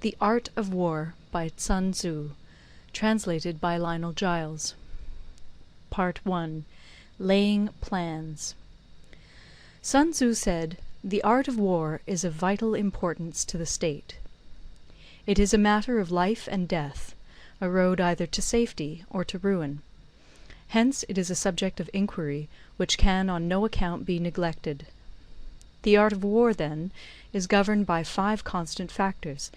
The Art of War by Sun Tzu, translated by Lionel Giles. Part I. Laying Plans. Sun Tzu said, "The art of war is of vital importance to the state. It is a matter of life and death, a road either to safety or to ruin. Hence it is a subject of inquiry which can on no account be neglected. The art of war, then, is governed by 5 constant factors,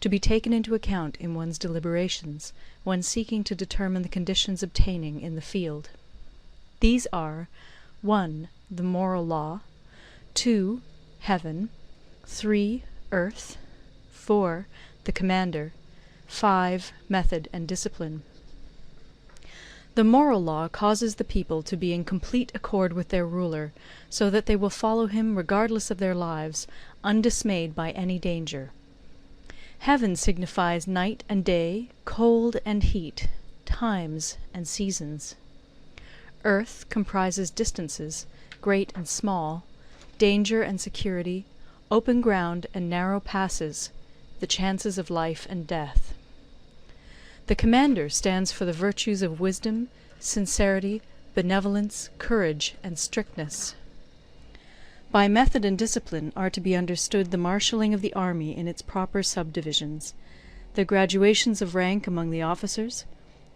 to be taken into account in one's deliberations, when seeking to determine the conditions obtaining in the field. These are 1. The moral law, 2. Heaven, 3. Earth, 4. The commander, 5. Method and discipline. The moral law causes the people to be in complete accord with their ruler, so that they will follow him regardless of their lives, undismayed by any danger. Heaven signifies night and day, cold and heat, times and seasons. Earth comprises distances, great and small, danger and security, open ground and narrow passes, the chances of life and death. The commander stands for the virtues of wisdom, sincerity, benevolence, courage, and strictness. By method and discipline are to be understood the marshalling of the army in its proper subdivisions, the graduations of rank among the officers,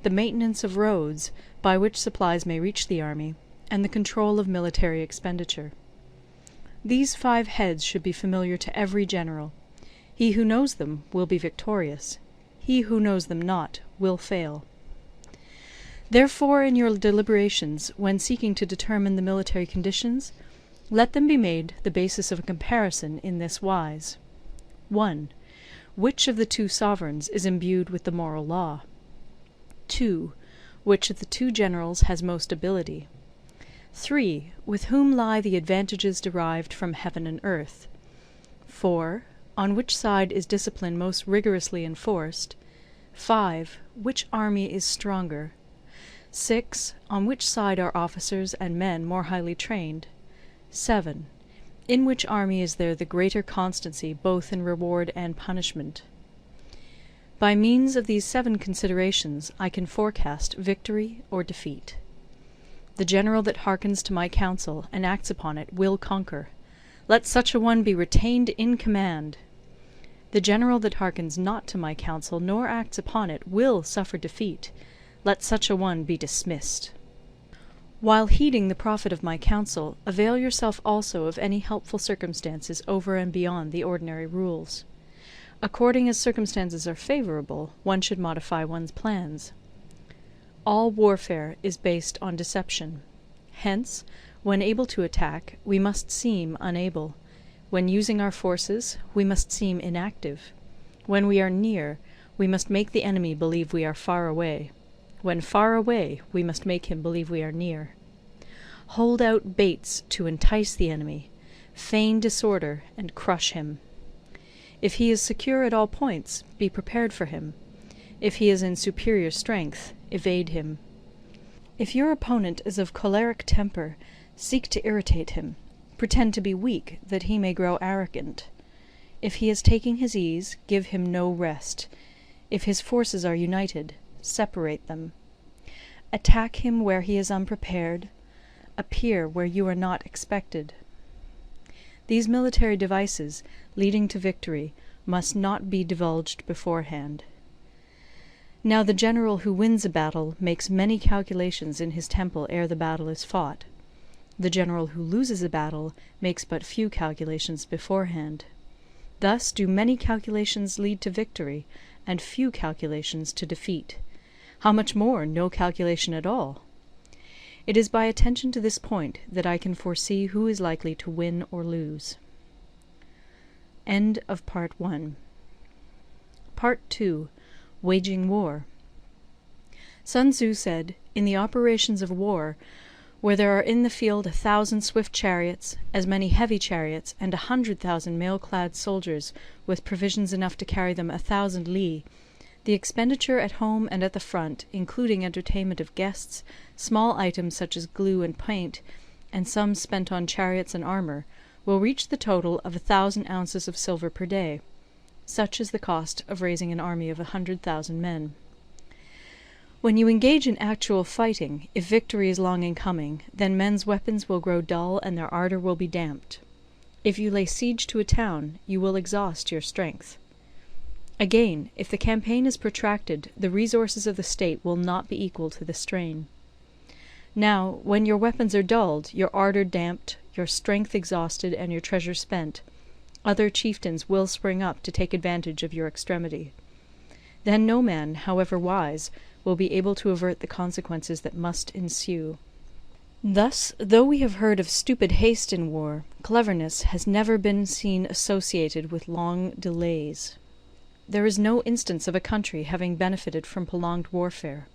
the maintenance of roads by which supplies may reach the army, and the control of military expenditure. These 5 heads should be familiar to every general. He who knows them will be victorious. He who knows them not will fail. Therefore, in your deliberations, when seeking to determine the military conditions, let them be made the basis of a comparison in this wise. 1. Which of the 2 sovereigns is imbued with the moral law? 2. Which of the 2 generals has most ability? 3. With whom lie the advantages derived from heaven and earth? 4. On which side is discipline most rigorously enforced? 5. Which army is stronger? 6. On which side are officers and men more highly trained? 7. In which army is there the greater constancy both in reward and punishment? By means of these 7 considerations I can forecast victory or defeat. The general that hearkens to my counsel and acts upon it will conquer. Let such a one be retained in command. The general that hearkens not to my counsel nor acts upon it will suffer defeat. Let such a one be dismissed. While heeding the profit of my counsel, avail yourself also of any helpful circumstances over and beyond the ordinary rules. According as circumstances are favourable, one should modify one's plans. All warfare is based on deception. Hence, when able to attack, we must seem unable. When using our forces, we must seem inactive. When we are near, we must make the enemy believe we are far away. When far away, we must make him believe we are near. Hold out baits to entice the enemy. Feign disorder, and crush him. If he is secure at all points, be prepared for him. If he is in superior strength, evade him. If your opponent is of choleric temper, seek to irritate him. Pretend to be weak, that he may grow arrogant. If he is taking his ease, give him no rest. If his forces are united, separate them. Attack him where he is unprepared. Appear where you are not expected. These military devices, leading to victory, must not be divulged beforehand. Now the general who wins a battle makes many calculations in his temple ere the battle is fought. The general who loses a battle makes but few calculations beforehand. Thus do many calculations lead to victory, and few calculations to defeat. How much more no calculation at all? It is by attention to this point that I can foresee who is likely to win or lose. End of Part I. Part II. Waging War. Sun Tzu said, "In the operations of war, where there are in the field 1,000 swift chariots, as many heavy chariots, and 100,000 mail-clad soldiers, with provisions enough to carry them 1,000 li, the expenditure at home and at the front, including entertainment of guests, small items such as glue and paint, and sums spent on chariots and armour, will reach the total of 1,000 ounces of silver per day. Such is the cost of raising an army of 100,000 men. When you engage in actual fighting, if victory is long in coming, then men's weapons will grow dull and their ardour will be damped. If you lay siege to a town, you will exhaust your strength. Again, if the campaign is protracted, the resources of the state will not be equal to the strain. Now, when your weapons are dulled, your ardour damped, your strength exhausted, and your treasure spent, other chieftains will spring up to take advantage of your extremity. Then no man, however wise, will be able to avert the consequences that must ensue. Thus, though we have heard of stupid haste in war, cleverness has never been seen associated with long delays. There is no instance of a country having benefited from prolonged warfare.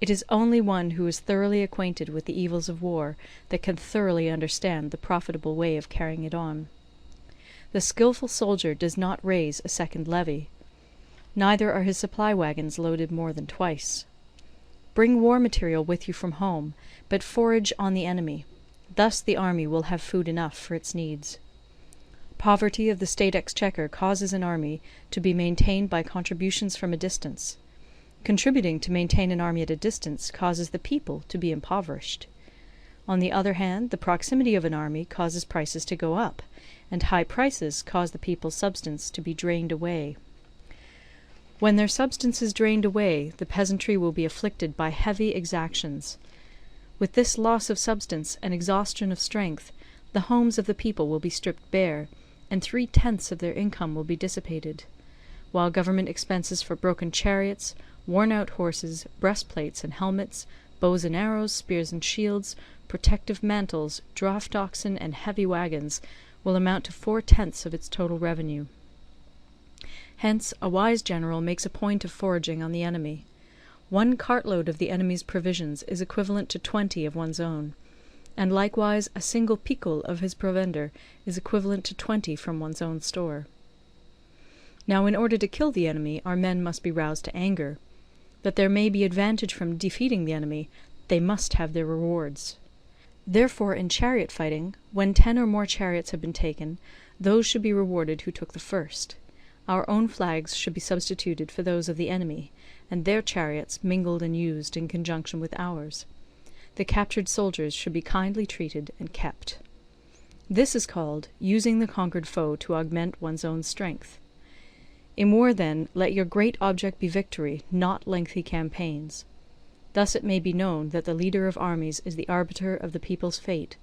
It is only one who is thoroughly acquainted with the evils of war that can thoroughly understand the profitable way of carrying it on. The skilful soldier does not raise a second levy. Neither are his supply wagons loaded more than twice. Bring war material with you from home, but forage on the enemy. Thus the army will have food enough for its needs. Poverty of the state exchequer causes an army to be maintained by contributions from a distance. Contributing to maintain an army at a distance causes the people to be impoverished. On the other hand, the proximity of an army causes prices to go up, and high prices cause the people's substance to be drained away. When their substance is drained away, the peasantry will be afflicted by heavy exactions. With this loss of substance and exhaustion of strength, the homes of the people will be stripped bare, and 3/10 of their income will be dissipated, while government expenses for broken chariots, worn-out horses, breastplates and helmets, bows and arrows, spears and shields, protective mantles, draught oxen, and heavy wagons will amount to 4/10 of its total revenue. Hence a wise general makes a point of foraging on the enemy. 1 cartload of the enemy's provisions is equivalent to 20 of one's own, and likewise a single picul of his provender is equivalent to 20 from one's own store. Now in order to kill the enemy, our men must be roused to anger. That there may be advantage from defeating the enemy, they must have their rewards. Therefore in chariot fighting, when 10 or more chariots have been taken, those should be rewarded who took the first. Our own flags should be substituted for those of the enemy, and their chariots mingled and used in conjunction with ours. The captured soldiers should be kindly treated and kept. This is called using the conquered foe to augment one's own strength. In war, then, let your great object be victory, not lengthy campaigns. Thus it may be known that the leader of armies is the arbiter of the people's fate,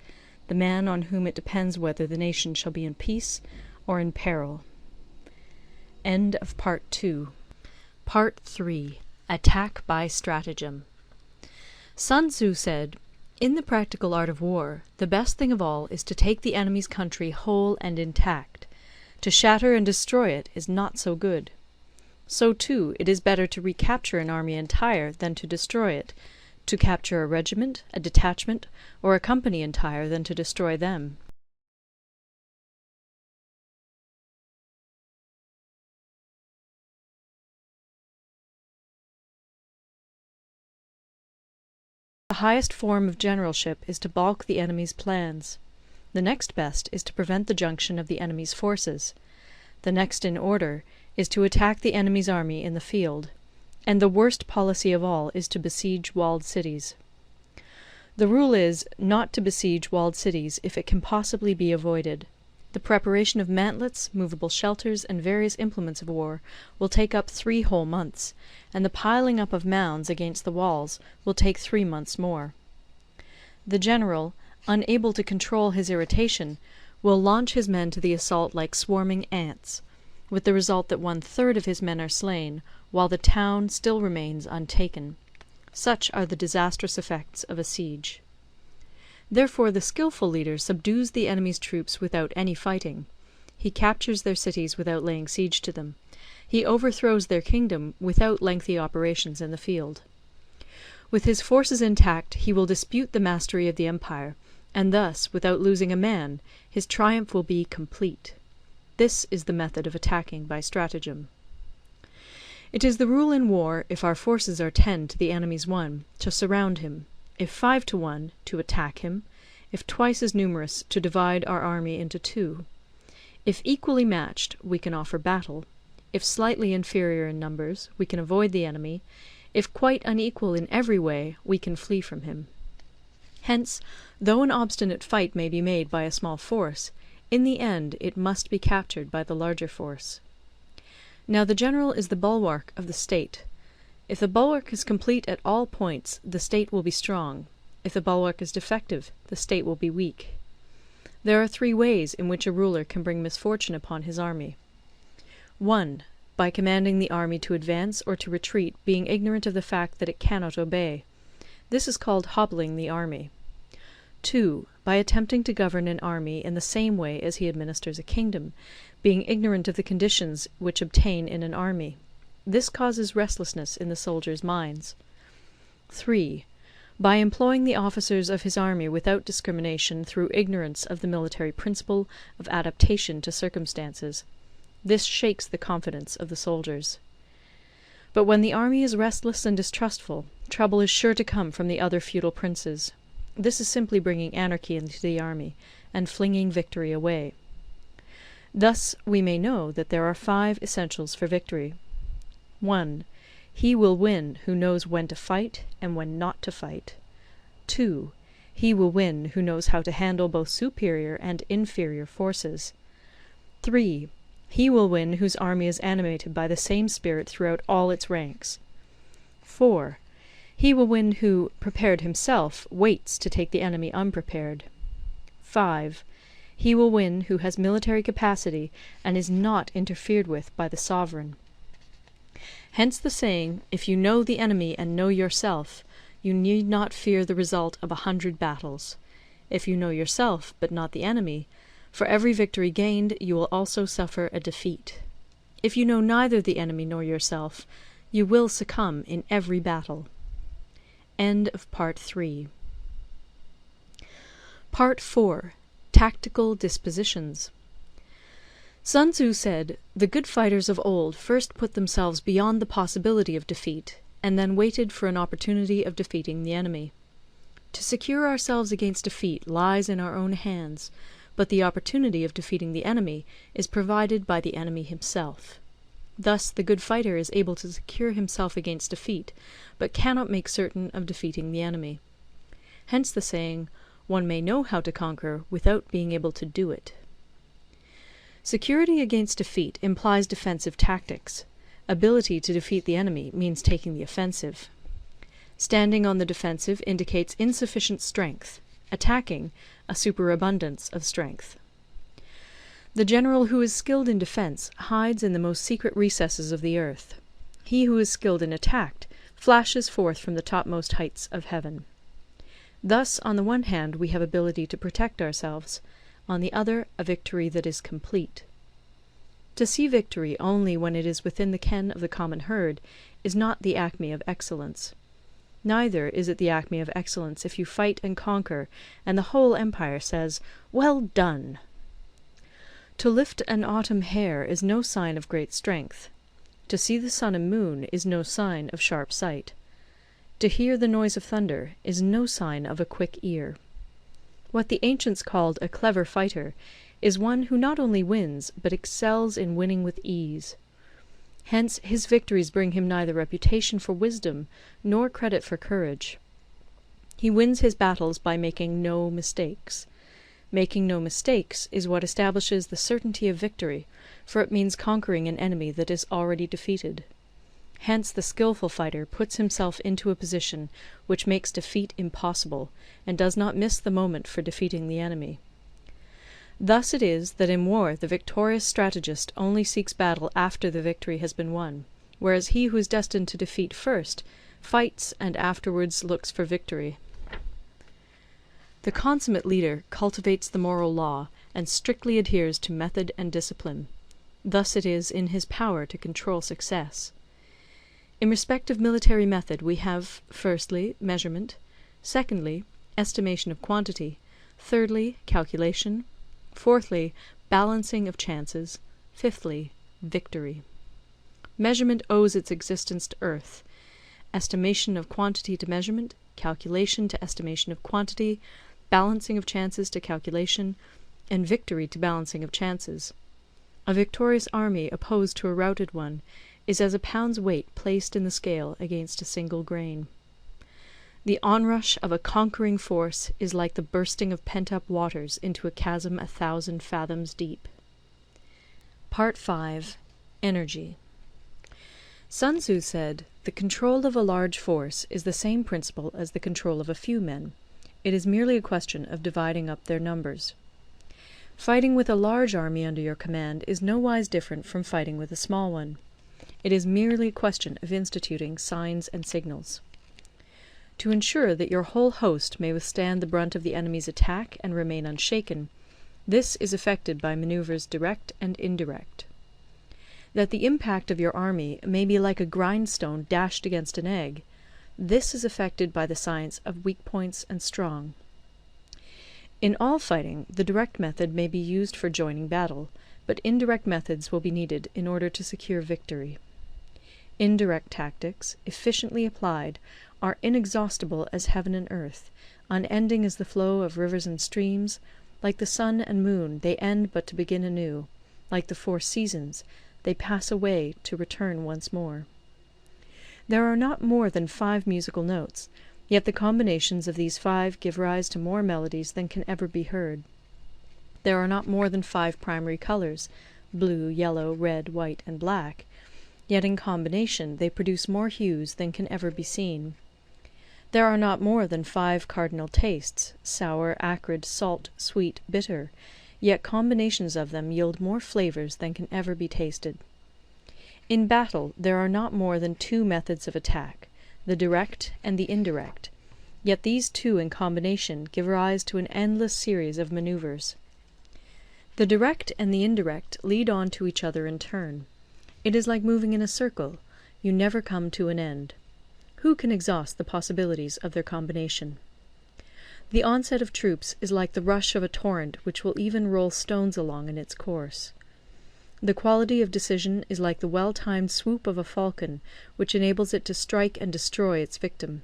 the man on whom it depends whether the nation shall be in peace or in peril. End of Part 2. Part 3. Attack by Stratagem. Sun Tzu said, "In the practical art of war, the best thing of all is to take the enemy's country whole and intact. To shatter and destroy it is not so good. So too it is better to recapture an army entire than to destroy it, to capture a regiment, a detachment, or a company entire than to destroy them." The highest form of generalship is to balk the enemy's plans. The next best is to prevent the junction of the enemy's forces. The next in order is to attack the enemy's army in the field. And the worst policy of all is to besiege walled cities. The rule is, not to besiege walled cities if it can possibly be avoided. The preparation of mantlets, movable shelters, and various implements of war will take up 3 whole months, and the piling up of mounds against the walls will take 3 months more. The general, unable to control his irritation, will launch his men to the assault like swarming ants, with the result that 1/3 of his men are slain, while the town still remains untaken. Such are the disastrous effects of a siege. Therefore the skilful leader subdues the enemy's troops without any fighting. He captures their cities without laying siege to them. He overthrows their kingdom without lengthy operations in the field. With his forces intact he will dispute the mastery of the empire, and thus, without losing a man, his triumph will be complete. This is the method of attacking by stratagem. It is the rule in war, if our forces are 10 to the enemy's 1, to surround him; if 5 to 1, to attack him; if twice as numerous, to divide our army into 2. If equally matched, we can offer battle; If slightly inferior in numbers, we can avoid the enemy; if quite unequal in every way, we can flee from him. Hence, though an obstinate fight may be made by a small force, in the end it must be captured by the larger force. Now the general is the bulwark of the state. If the bulwark is complete at all points, the state will be strong; if the bulwark is defective, the state will be weak. There are 3 ways in which a ruler can bring misfortune upon his army. 1. By commanding the army to advance or to retreat, being ignorant of the fact that it cannot obey. This is called hobbling the army. 2. By attempting to govern an army in the same way as he administers a kingdom, being ignorant of the conditions which obtain in an army. This causes restlessness in the soldiers' minds. 3. By employing the officers of his army without discrimination through ignorance of the military principle of adaptation to circumstances. This shakes the confidence of the soldiers. But when the army is restless and distrustful, trouble is sure to come from the other feudal princes. This is simply bringing anarchy into the army, and flinging victory away. Thus we may know that there are 5 essentials for victory. 1. He will win who knows when to fight and when not to fight. 2. He will win who knows how to handle both superior and inferior forces. 3. He will win whose army is animated by the same spirit throughout all its ranks. 4. He will win who, prepared himself, waits to take the enemy unprepared. 5. He will win who has military capacity and is not interfered with by the sovereign. Hence the saying, if you know the enemy and know yourself, you need not fear the result of 100 battles. If you know yourself, but not the enemy, for every victory gained you will also suffer a defeat. If you know neither the enemy nor yourself, you will succumb in every battle. End of Part 3. Part 4. Tactical dispositions. Sun Tzu said, "The good fighters of old first put themselves beyond the possibility of defeat, and then waited for an opportunity of defeating the enemy. To secure ourselves against defeat lies in our own hands, but the opportunity of defeating the enemy is provided by the enemy himself. Thus the good fighter is able to secure himself against defeat, but cannot make certain of defeating the enemy. Hence the saying, one may know how to conquer without being able to do it." Security against defeat implies defensive tactics. Ability to defeat the enemy means taking the offensive. Standing on the defensive indicates insufficient strength; attacking, a superabundance of strength. The general who is skilled in defence hides in the most secret recesses of the earth. He who is skilled in attack flashes forth from the topmost heights of heaven. Thus, on the one hand, we have ability to protect ourselves; on the other, a victory that is complete. To see victory only when it is within the ken of the common herd is not the acme of excellence. Neither is it the acme of excellence if you fight and conquer, and the whole empire says, "Well done!" To lift an autumn hair is no sign of great strength. To see the sun and moon is no sign of sharp sight. To hear the noise of thunder is no sign of a quick ear. What the ancients called a clever fighter is one who not only wins, but excels in winning with ease. Hence his victories bring him neither reputation for wisdom nor credit for courage. He wins his battles by making no mistakes. Making no mistakes is what establishes the certainty of victory, for it means conquering an enemy that is already defeated. Hence the skilful fighter puts himself into a position which makes defeat impossible, and does not miss the moment for defeating the enemy. Thus it is that in war the victorious strategist only seeks battle after the victory has been won, whereas he who is destined to defeat first fights and afterwards looks for victory. The consummate leader cultivates the moral law, and strictly adheres to method and discipline. Thus it is in his power to control success. In respect of military method we have, firstly, measurement; secondly, estimation of quantity; thirdly, calculation; fourthly, balancing of chances; fifthly, victory. Measurement owes its existence to earth; estimation of quantity to measurement; calculation to estimation of quantity; balancing of chances to calculation; and victory to balancing of chances. A victorious army opposed to a routed one is as a pound's weight placed in the scale against a single grain. The onrush of a conquering force is like the bursting of pent-up waters into a chasm 1,000 fathoms deep. Part 5. Energy. Sun Tzu said, "The control of a large force is the same principle as the control of a few men. It is merely a question of dividing up their numbers." Fighting with a large army under your command is nowise different from fighting with a small one. It is merely a question of instituting signs and signals. To ensure that your whole host may withstand the brunt of the enemy's attack and remain unshaken, this is effected by manoeuvres direct and indirect. That the impact of your army may be like a grindstone dashed against an egg, this is effected by the science of weak points and strong. In all fighting, the direct method may be used for joining battle, but indirect methods will be needed in order to secure victory. Indirect tactics, efficiently applied, are inexhaustible as heaven and earth, unending as the flow of rivers and streams. Like the sun and moon, they end but to begin anew. Like the 4 seasons, they pass away to return once more. There are not more than 5 musical notes, yet the combinations of these 5 give rise to more melodies than can ever be heard. There are not more than 5 primary colours, blue, yellow, red, white, and black, yet in combination they produce more hues than can ever be seen. There are not more than 5 cardinal tastes, sour, acrid, salt, sweet, bitter, yet combinations of them yield more flavours than can ever be tasted. In battle there are not more than 2 methods of attack, the direct and the indirect, yet these 2 in combination give rise to an endless series of manoeuvres. The direct and the indirect lead on to each other in turn. It is like moving in a circle, you never come to an end. Who can exhaust the possibilities of their combination? The onset of troops is like the rush of a torrent which will even roll stones along in its course. The quality of decision is like the well-timed swoop of a falcon, which enables it to strike and destroy its victim.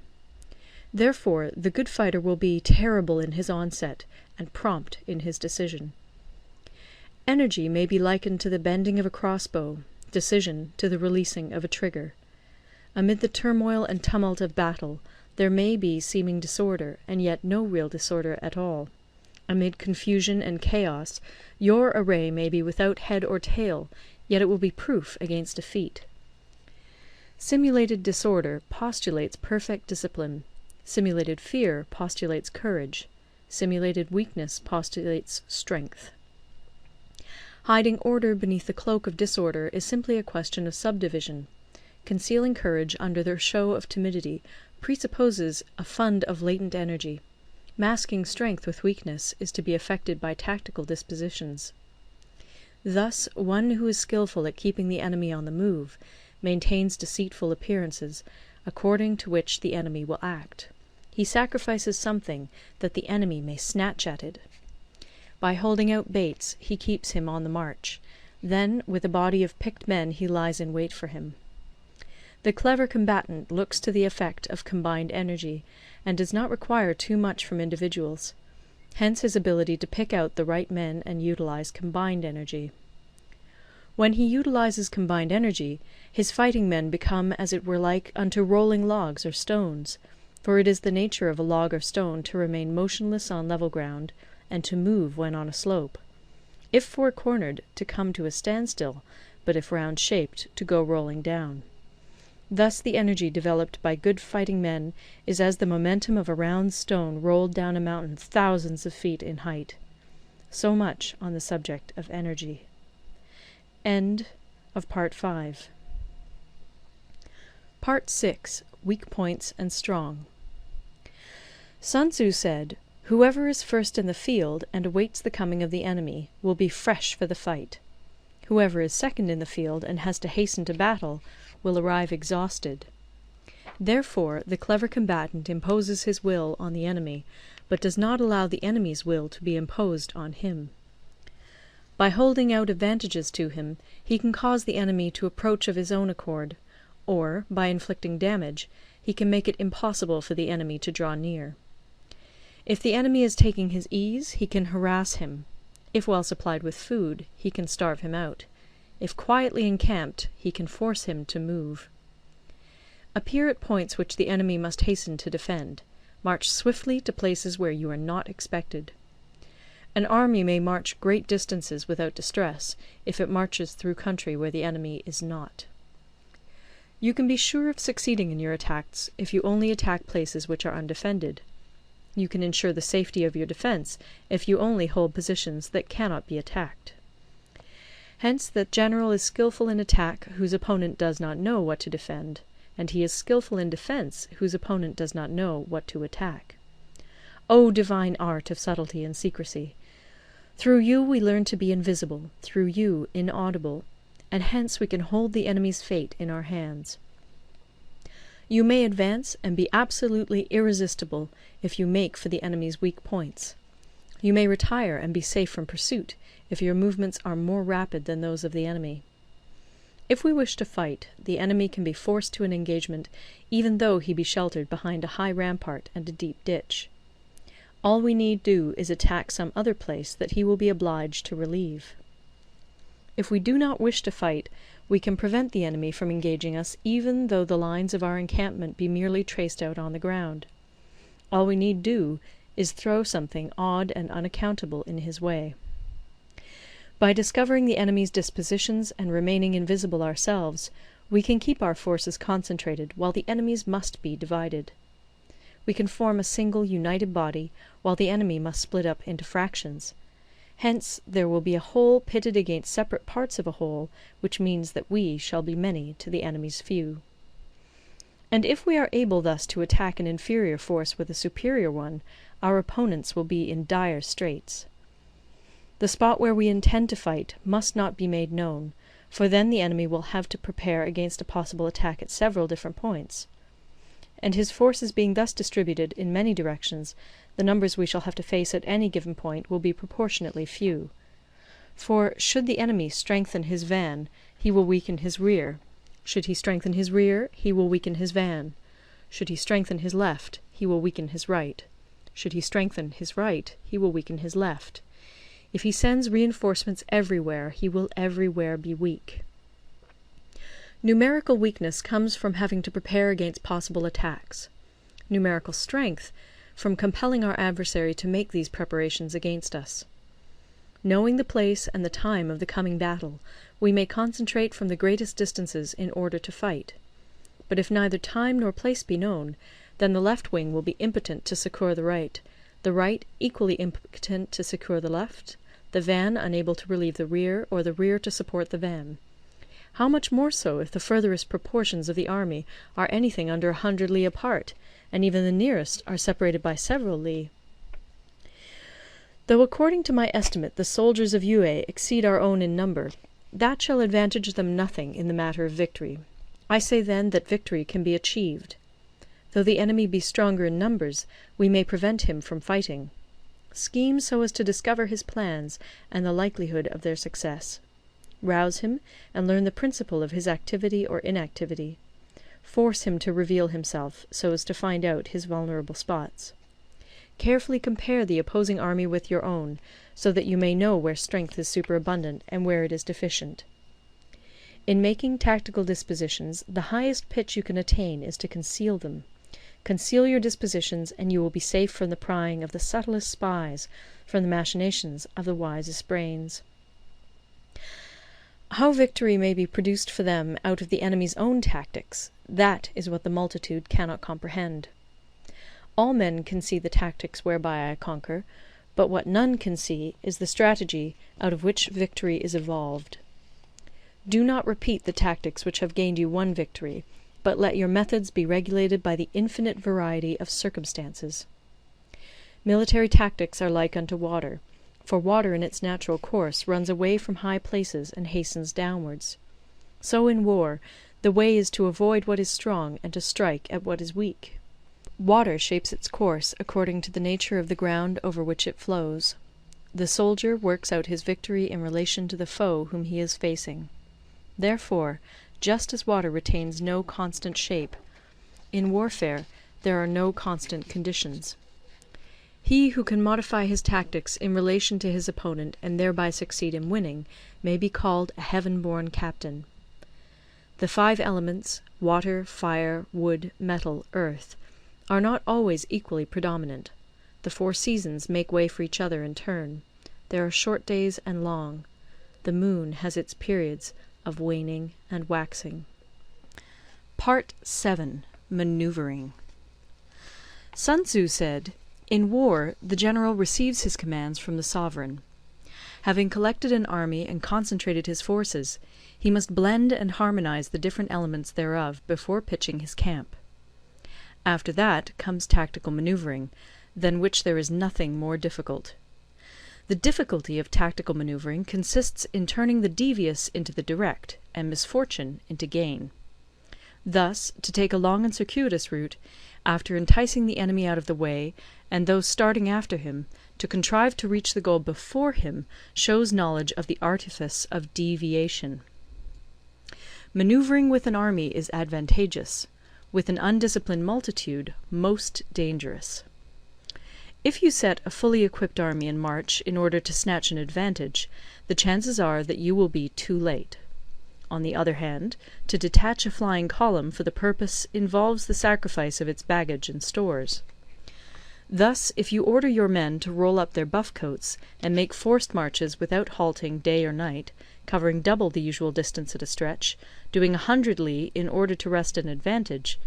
Therefore, the good fighter will be terrible in his onset, and prompt in his decision. Energy may be likened to the bending of a crossbow, decision to the releasing of a trigger. Amid the turmoil and tumult of battle, there may be seeming disorder, and yet no real disorder at all. Amid confusion and chaos, your array may be without head or tail, yet it will be proof against defeat. Simulated disorder postulates perfect discipline. Simulated fear postulates courage. Simulated weakness postulates strength. Hiding order beneath the cloak of disorder is simply a question of subdivision. Concealing courage under their show of timidity presupposes a fund of latent energy. Masking strength with weakness is to be effected by tactical dispositions. Thus, one who is skilful at keeping the enemy on the move maintains deceitful appearances, according to which the enemy will act. He sacrifices something that the enemy may snatch at it. By holding out baits, he keeps him on the march. Then, with a body of picked men, he lies in wait for him. The clever combatant looks to the effect of combined energy, and does not require too much from individuals. Hence his ability to pick out the right men and utilize combined energy. When he utilizes combined energy, his fighting men become as it were like unto rolling logs or stones, for it is the nature of a log or stone to remain motionless on level ground, and to move when on a slope. If four-cornered, to come to a standstill, but if round-shaped, to go rolling down. Thus the energy developed by good fighting men is as the momentum of a round stone rolled down a mountain thousands of feet in height. So much on the subject of energy. End of Part 5. Part 6. Weak Points and Strong. Sun Tzu said, "Whoever is first in the field and awaits the coming of the enemy will be fresh for the fight. Whoever is second in the field and has to hasten to battle will arrive exhausted." Therefore the clever combatant imposes his will on the enemy, but does not allow the enemy's will to be imposed on him. By holding out advantages to him, he can cause the enemy to approach of his own accord, or, by inflicting damage, he can make it impossible for the enemy to draw near. If the enemy is taking his ease, he can harass him. If well supplied with food, he can starve him out. If quietly encamped, he can force him to move. Appear at points which the enemy must hasten to defend. March swiftly to places where you are not expected. An army may march great distances without distress, if it marches through country where the enemy is not. You can be sure of succeeding in your attacks if you only attack places which are undefended. You can ensure the safety of your defence if you only hold positions that cannot be attacked. Hence that general is skilful in attack whose opponent does not know what to defend, and he is skilful in defence whose opponent does not know what to attack. O divine art of subtlety and secrecy! Through you we learn to be invisible, through you inaudible, and hence we can hold the enemy's fate in our hands. You may advance and be absolutely irresistible if you make for the enemy's weak points. You may retire and be safe from pursuit if your movements are more rapid than those of the enemy. If we wish to fight, the enemy can be forced to an engagement even though he be sheltered behind a high rampart and a deep ditch. All we need do is attack some other place that he will be obliged to relieve. If we do not wish to fight, we can prevent the enemy from engaging us even though the lines of our encampment be merely traced out on the ground. All we need do is throw something odd and unaccountable in his way. By discovering the enemy's dispositions and remaining invisible ourselves, we can keep our forces concentrated while the enemy's must be divided. We can form a single united body while the enemy must split up into fractions. Hence there will be a whole pitted against separate parts of a whole, which means that we shall be many to the enemy's few. And if we are able thus to attack an inferior force with a superior one, our opponents will be in dire straits. The spot where we intend to fight must not be made known, for then the enemy will have to prepare against a possible attack at several different points. And his forces being thus distributed in many directions, the numbers we shall have to face at any given point will be proportionately few. For should the enemy strengthen his van, he will weaken his rear. Should he strengthen his rear, he will weaken his van. Should he strengthen his left, he will weaken his right. Should he strengthen his right, he will weaken his left. If he sends reinforcements everywhere, he will everywhere be weak. Numerical weakness comes from having to prepare against possible attacks. Numerical strength from compelling our adversary to make these preparations against us. Knowing the place and the time of the coming battle, we may concentrate from the greatest distances in order to fight. But if neither time nor place be known, then the left wing will be impotent to succour the right equally impotent to succour the left, the van unable to relieve the rear, or the rear to support the van. How much more so if the furthest proportions of the army are anything under 100 li apart, and even the nearest are separated by several li? Though according to my estimate the soldiers of Yue exceed our own in number, that shall advantage them nothing in the matter of victory. I say then that victory can be achieved. Though the enemy be stronger in numbers, we may prevent him from fighting. Scheme so as to discover his plans and the likelihood of their success. Rouse him, and learn the principle of his activity or inactivity. Force him to reveal himself, so as to find out his vulnerable spots. Carefully compare the opposing army with your own, so that you may know where strength is superabundant and where it is deficient. In making tactical dispositions, the highest pitch you can attain is to conceal them. Conceal your dispositions, and you will be safe from the prying of the subtlest spies, from the machinations of the wisest brains. How victory may be produced for them out of the enemy's own tactics, that is what the multitude cannot comprehend. All men can see the tactics whereby I conquer, but what none can see is the strategy out of which victory is evolved. Do not repeat the tactics which have gained you one victory, but let your methods be regulated by the infinite variety of circumstances. Military tactics are like unto water, for water in its natural course runs away from high places and hastens downwards. So in war, the way is to avoid what is strong and to strike at what is weak. Water shapes its course according to the nature of the ground over which it flows. The soldier works out his victory in relation to the foe whom he is facing. Therefore, just as water retains no constant shape, in warfare there are no constant conditions. He who can modify his tactics in relation to his opponent and thereby succeed in winning may be called a heaven-born captain. The 5 elements, water, fire, wood, metal, earth, are not always equally predominant. The 4 seasons make way for each other in turn. There are short days and long. The moon has its periods of waning and waxing. Part 7. Manoeuvring. Sun Tzu said, "In war, the general receives his commands from the sovereign. Having collected an army and concentrated his forces, he must blend and harmonize the different elements thereof before pitching his camp. After that comes tactical manoeuvring, than which there is nothing more difficult. The difficulty of tactical manoeuvring consists in turning the devious into the direct, and misfortune into gain. Thus, to take a long and circuitous route, after enticing the enemy out of the way, and those starting after him, to contrive to reach the goal before him, shows knowledge of the artifice of deviation. Manoeuvring with an army is advantageous; with an undisciplined multitude, most dangerous. If you set a fully equipped army in march in order to snatch an advantage, the chances are that you will be too late. On the other hand, to detach a flying column for the purpose involves the sacrifice of its baggage and stores. Thus, if you order your men to roll up their buff coats, and make forced marches without halting day or night, covering double the usual distance at a stretch, doing 100 li in order to wrest an advantage,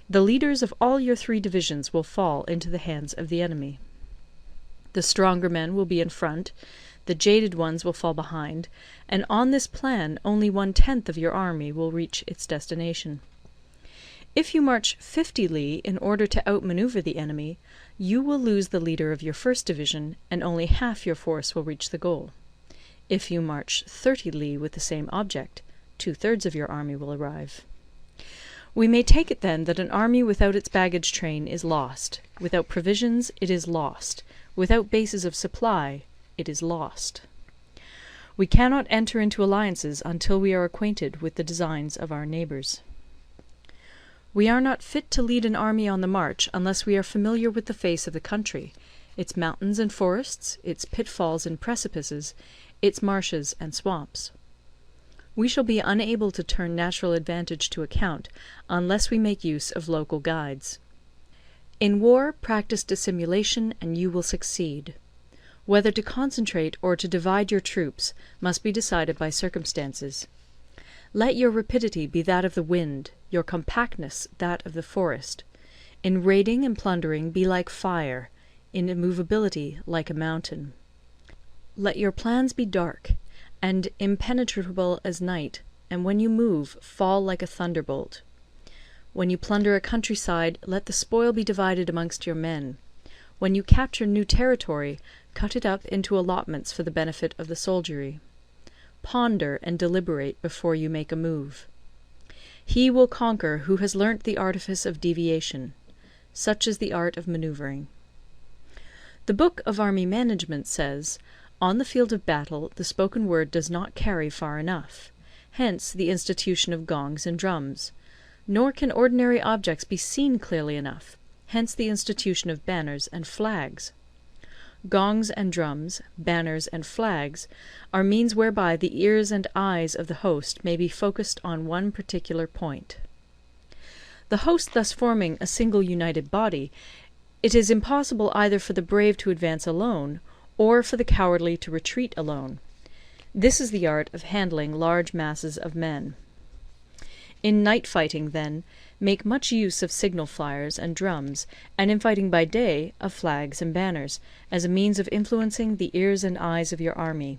the leaders of all your 3 divisions will fall into the hands of the enemy. The stronger men will be in front, the jaded ones will fall behind, and on this plan only 1/10 of your army will reach its destination. If you march 50 li in order to outmanoeuvre the enemy, you will lose the leader of your first division, and only half your force will reach the goal. If you march 30 li with the same object, 2/3 of your army will arrive. We may take it then that an army without its baggage train is lost; without provisions, it is lost; without bases of supply, it is lost. We cannot enter into alliances until we are acquainted with the designs of our neighbours. We are not fit to lead an army on the march unless we are familiar with the face of the country, its mountains and forests, its pitfalls and precipices, its marshes and swamps. We shall be unable to turn natural advantage to account unless we make use of local guides. In war, practice dissimulation and you will succeed. Whether to concentrate or to divide your troops must be decided by circumstances. Let your rapidity be that of the wind, your compactness that of the forest. In raiding and plundering be like fire, in immovability like a mountain. Let your plans be dark, and impenetrable as night, and when you move, fall like a thunderbolt. When you plunder a countryside, let the spoil be divided amongst your men. When you capture new territory, cut it up into allotments for the benefit of the soldiery. Ponder and deliberate before you make a move. He will conquer who has learnt the artifice of deviation. Such is the art of manoeuvring. The Book of Army Management says, "On the field of battle the spoken word does not carry far enough. Hence the institution of gongs and drums. Nor can ordinary objects be seen clearly enough. Hence the institution of banners and flags. Gongs and drums, banners and flags, are means whereby the ears and eyes of the host may be focused on one particular point. The host thus forming a single united body, it is impossible either for the brave to advance alone, or for the cowardly to retreat alone. This is the art of handling large masses of men. In night fighting, then, make much use of signal flyers and drums, and in fighting by day, of flags and banners, as a means of influencing the ears and eyes of your army.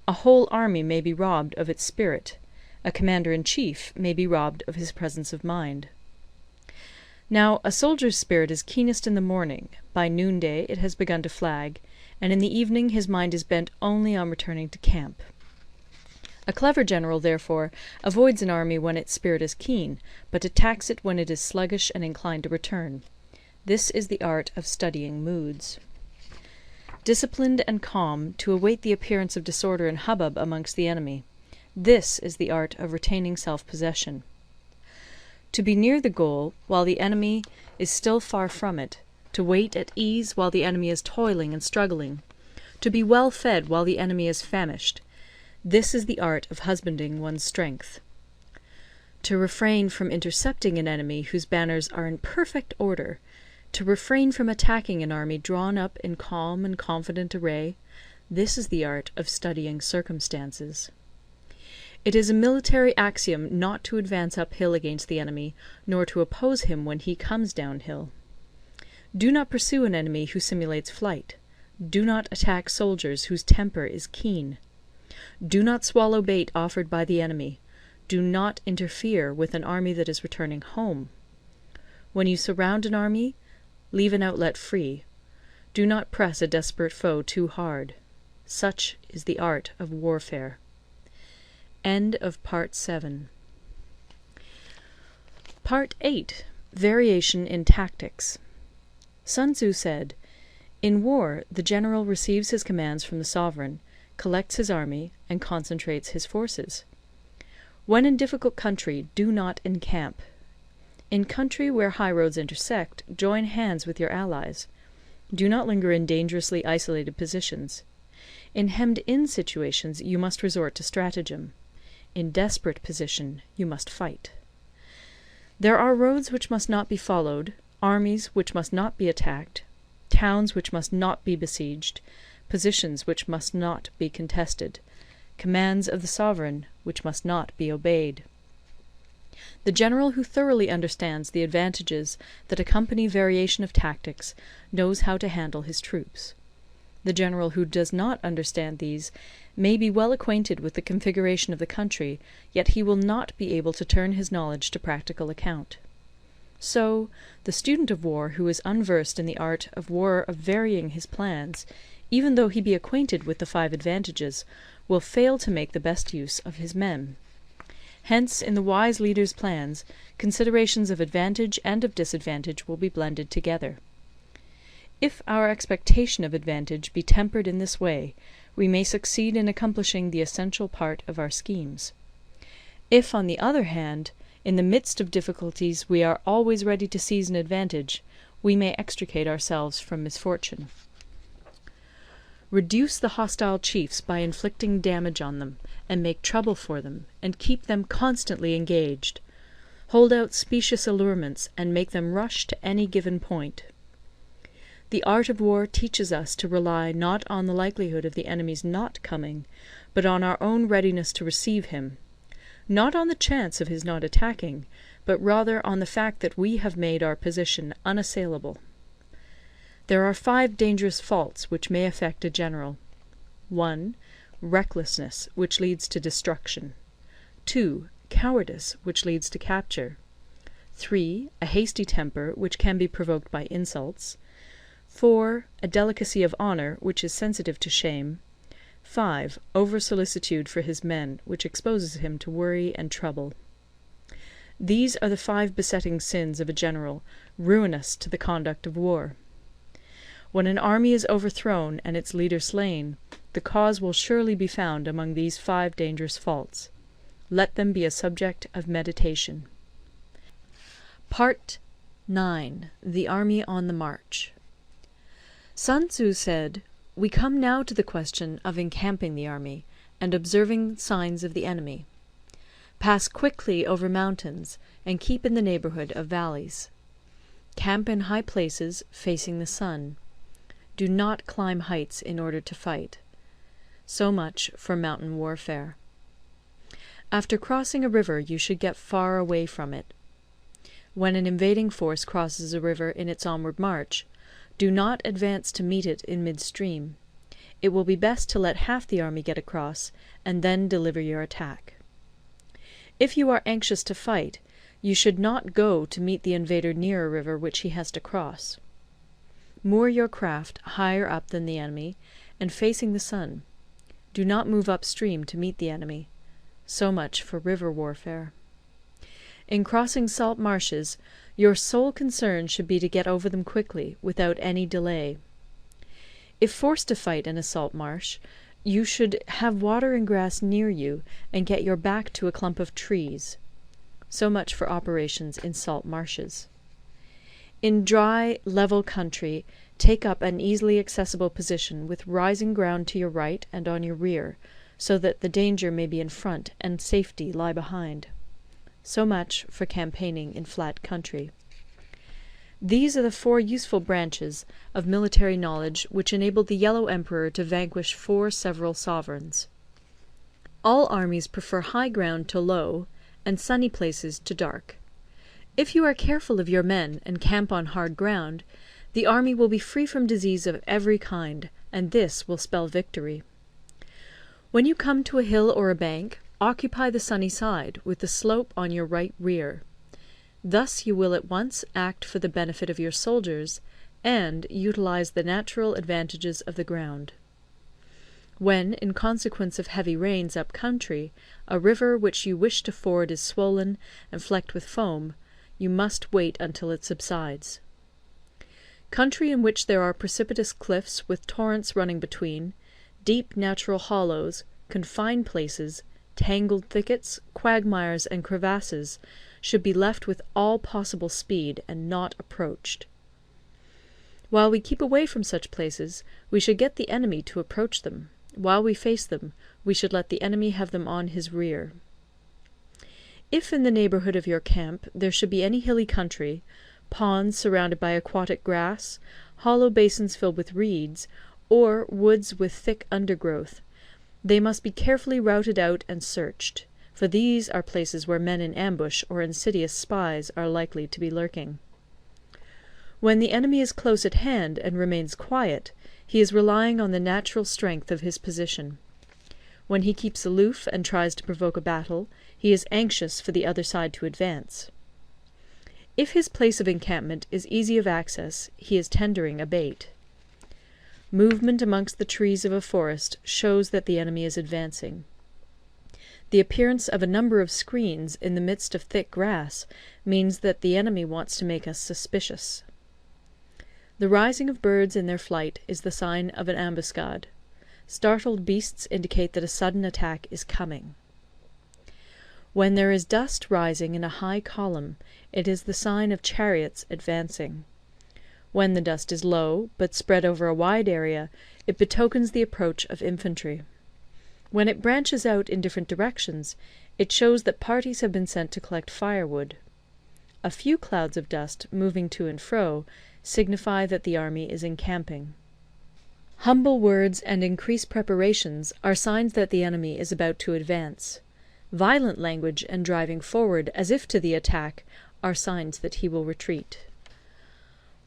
A whole army may be robbed of its spirit. A commander-in-chief may be robbed of his presence of mind. Now, a soldier's spirit is keenest in the morning; by noonday it has begun to flag, and in the evening his mind is bent only on returning to camp. A clever general, therefore, avoids an army when its spirit is keen, but attacks it when it is sluggish and inclined to return. This is the art of studying moods. Disciplined and calm, to await the appearance of disorder and hubbub amongst the enemy. This is the art of retaining self-possession. To be near the goal, while the enemy is still far from it, to wait at ease while the enemy is toiling and struggling, to be well fed while the enemy is famished. This is the art of husbanding one's strength. To refrain from intercepting an enemy whose banners are in perfect order, to refrain from attacking an army drawn up in calm and confident array, this is the art of studying circumstances. It is a military axiom not to advance uphill against the enemy, nor to oppose him when he comes downhill. Do not pursue an enemy who simulates flight. Do not attack soldiers whose temper is keen. Do not swallow bait offered by the enemy. Do not interfere with an army that is returning home. When you surround an army, leave an outlet free. Do not press a desperate foe too hard. Such is the art of warfare. End of Part 7. Part 8. Variation in Tactics. Sun Tzu said, "In war, the general receives his commands from the sovereign, collects his army, and concentrates his forces. When in difficult country, do not encamp. In country where high roads intersect, join hands with your allies. Do not linger in dangerously isolated positions. In hemmed-in situations, you must resort to stratagem. In desperate position, you must fight. There are roads which must not be followed, armies which must not be attacked, towns which must not be besieged, positions which must not be contested, commands of the sovereign which must not be obeyed." The general who thoroughly understands the advantages that accompany variation of tactics knows how to handle his troops. The general who does not understand these may be well acquainted with the configuration of the country, yet he will not be able to turn his knowledge to practical account. So, the student of war who is unversed in the art of war of varying his plans, even though he be acquainted with the 5 advantages, will fail to make the best use of his men. Hence, in the wise leader's plans, considerations of advantage and of disadvantage will be blended together. If our expectation of advantage be tempered in this way, we may succeed in accomplishing the essential part of our schemes. If, on the other hand, in the midst of difficulties we are always ready to seize an advantage, we may extricate ourselves from misfortune. Reduce the hostile chiefs by inflicting damage on them, and make trouble for them, and keep them constantly engaged. Hold out specious allurements, and make them rush to any given point. The art of war teaches us to rely not on the likelihood of the enemy's not coming, but on our own readiness to receive him; not on the chance of his not attacking, but rather on the fact that we have made our position unassailable. There are 5 dangerous faults which may affect a general. 1. Recklessness, which leads to destruction. 2. Cowardice, which leads to capture. 3. A hasty temper, which can be provoked by insults. 4. A delicacy of honour, which is sensitive to shame. 5. Over-solicitude for his men, which exposes him to worry and trouble. These are the 5 besetting sins of a general, ruinous to the conduct of war. When an army is overthrown and its leader slain, the cause will surely be found among these 5 dangerous faults. Let them be a subject of meditation. Part 9. The Army on the March. Sun Tzu said, "We come now to the question of encamping the army, and observing signs of the enemy. Pass quickly over mountains, and keep in the neighbourhood of valleys. Camp in high places, facing the sun. Do not climb heights in order to fight." So much for mountain warfare. After crossing a river, you should get far away from it. When an invading force crosses a river in its onward march, do not advance to meet it in midstream. It will be best to let half the army get across, and then deliver your attack. If you are anxious to fight, you should not go to meet the invader near a river which he has to cross. Moor your craft higher up than the enemy, and facing the sun. Do not move upstream to meet the enemy. So much for river warfare. In crossing salt marshes, your sole concern should be to get over them quickly, without any delay. If forced to fight in a salt marsh, you should have water and grass near you, and get your back to a clump of trees. So much for operations in salt marshes. In dry, level country, take up an easily accessible position with rising ground to your right and on your rear, so that the danger may be in front and safety lie behind. So much for campaigning in flat country. These are the 4 useful branches of military knowledge which enabled the Yellow Emperor to vanquish 4 several sovereigns. All armies prefer high ground to low, and sunny places to dark. If you are careful of your men and camp on hard ground, the army will be free from disease of every kind, and this will spell victory. When you come to a hill or a bank, occupy the sunny side, with the slope on your right rear. Thus you will at once act for the benefit of your soldiers, and utilize the natural advantages of the ground. When, in consequence of heavy rains up country, a river which you wish to ford is swollen and flecked with foam, you must wait until it subsides. Country in which there are precipitous cliffs with torrents running between, deep natural hollows, confined places, tangled thickets, quagmires, and crevasses, should be left with all possible speed, and not approached. While we keep away from such places, we should get the enemy to approach them. While we face them, we should let the enemy have them on his rear. If in the neighbourhood of your camp there should be any hilly country, ponds surrounded by aquatic grass, hollow basins filled with reeds, or woods with thick undergrowth, they must be carefully routed out and searched, for these are places where men in ambush or insidious spies are likely to be lurking. When the enemy is close at hand and remains quiet, he is relying on the natural strength of his position. When he keeps aloof and tries to provoke a battle, he is anxious for the other side to advance. If his place of encampment is easy of access, he is tendering a bait. Movement amongst the trees of a forest shows that the enemy is advancing. The appearance of a number of screens in the midst of thick grass means that the enemy wants to make us suspicious. The rising of birds in their flight is the sign of an ambuscade. Startled beasts indicate that a sudden attack is coming. When there is dust rising in a high column, it is the sign of chariots advancing. When the dust is low, but spread over a wide area, it betokens the approach of infantry. When it branches out in different directions, it shows that parties have been sent to collect firewood. A few clouds of dust, moving to and fro, signify that the army is encamping. Humble words and increased preparations are signs that the enemy is about to advance. Violent language and driving forward as if to the attack are signs that he will retreat.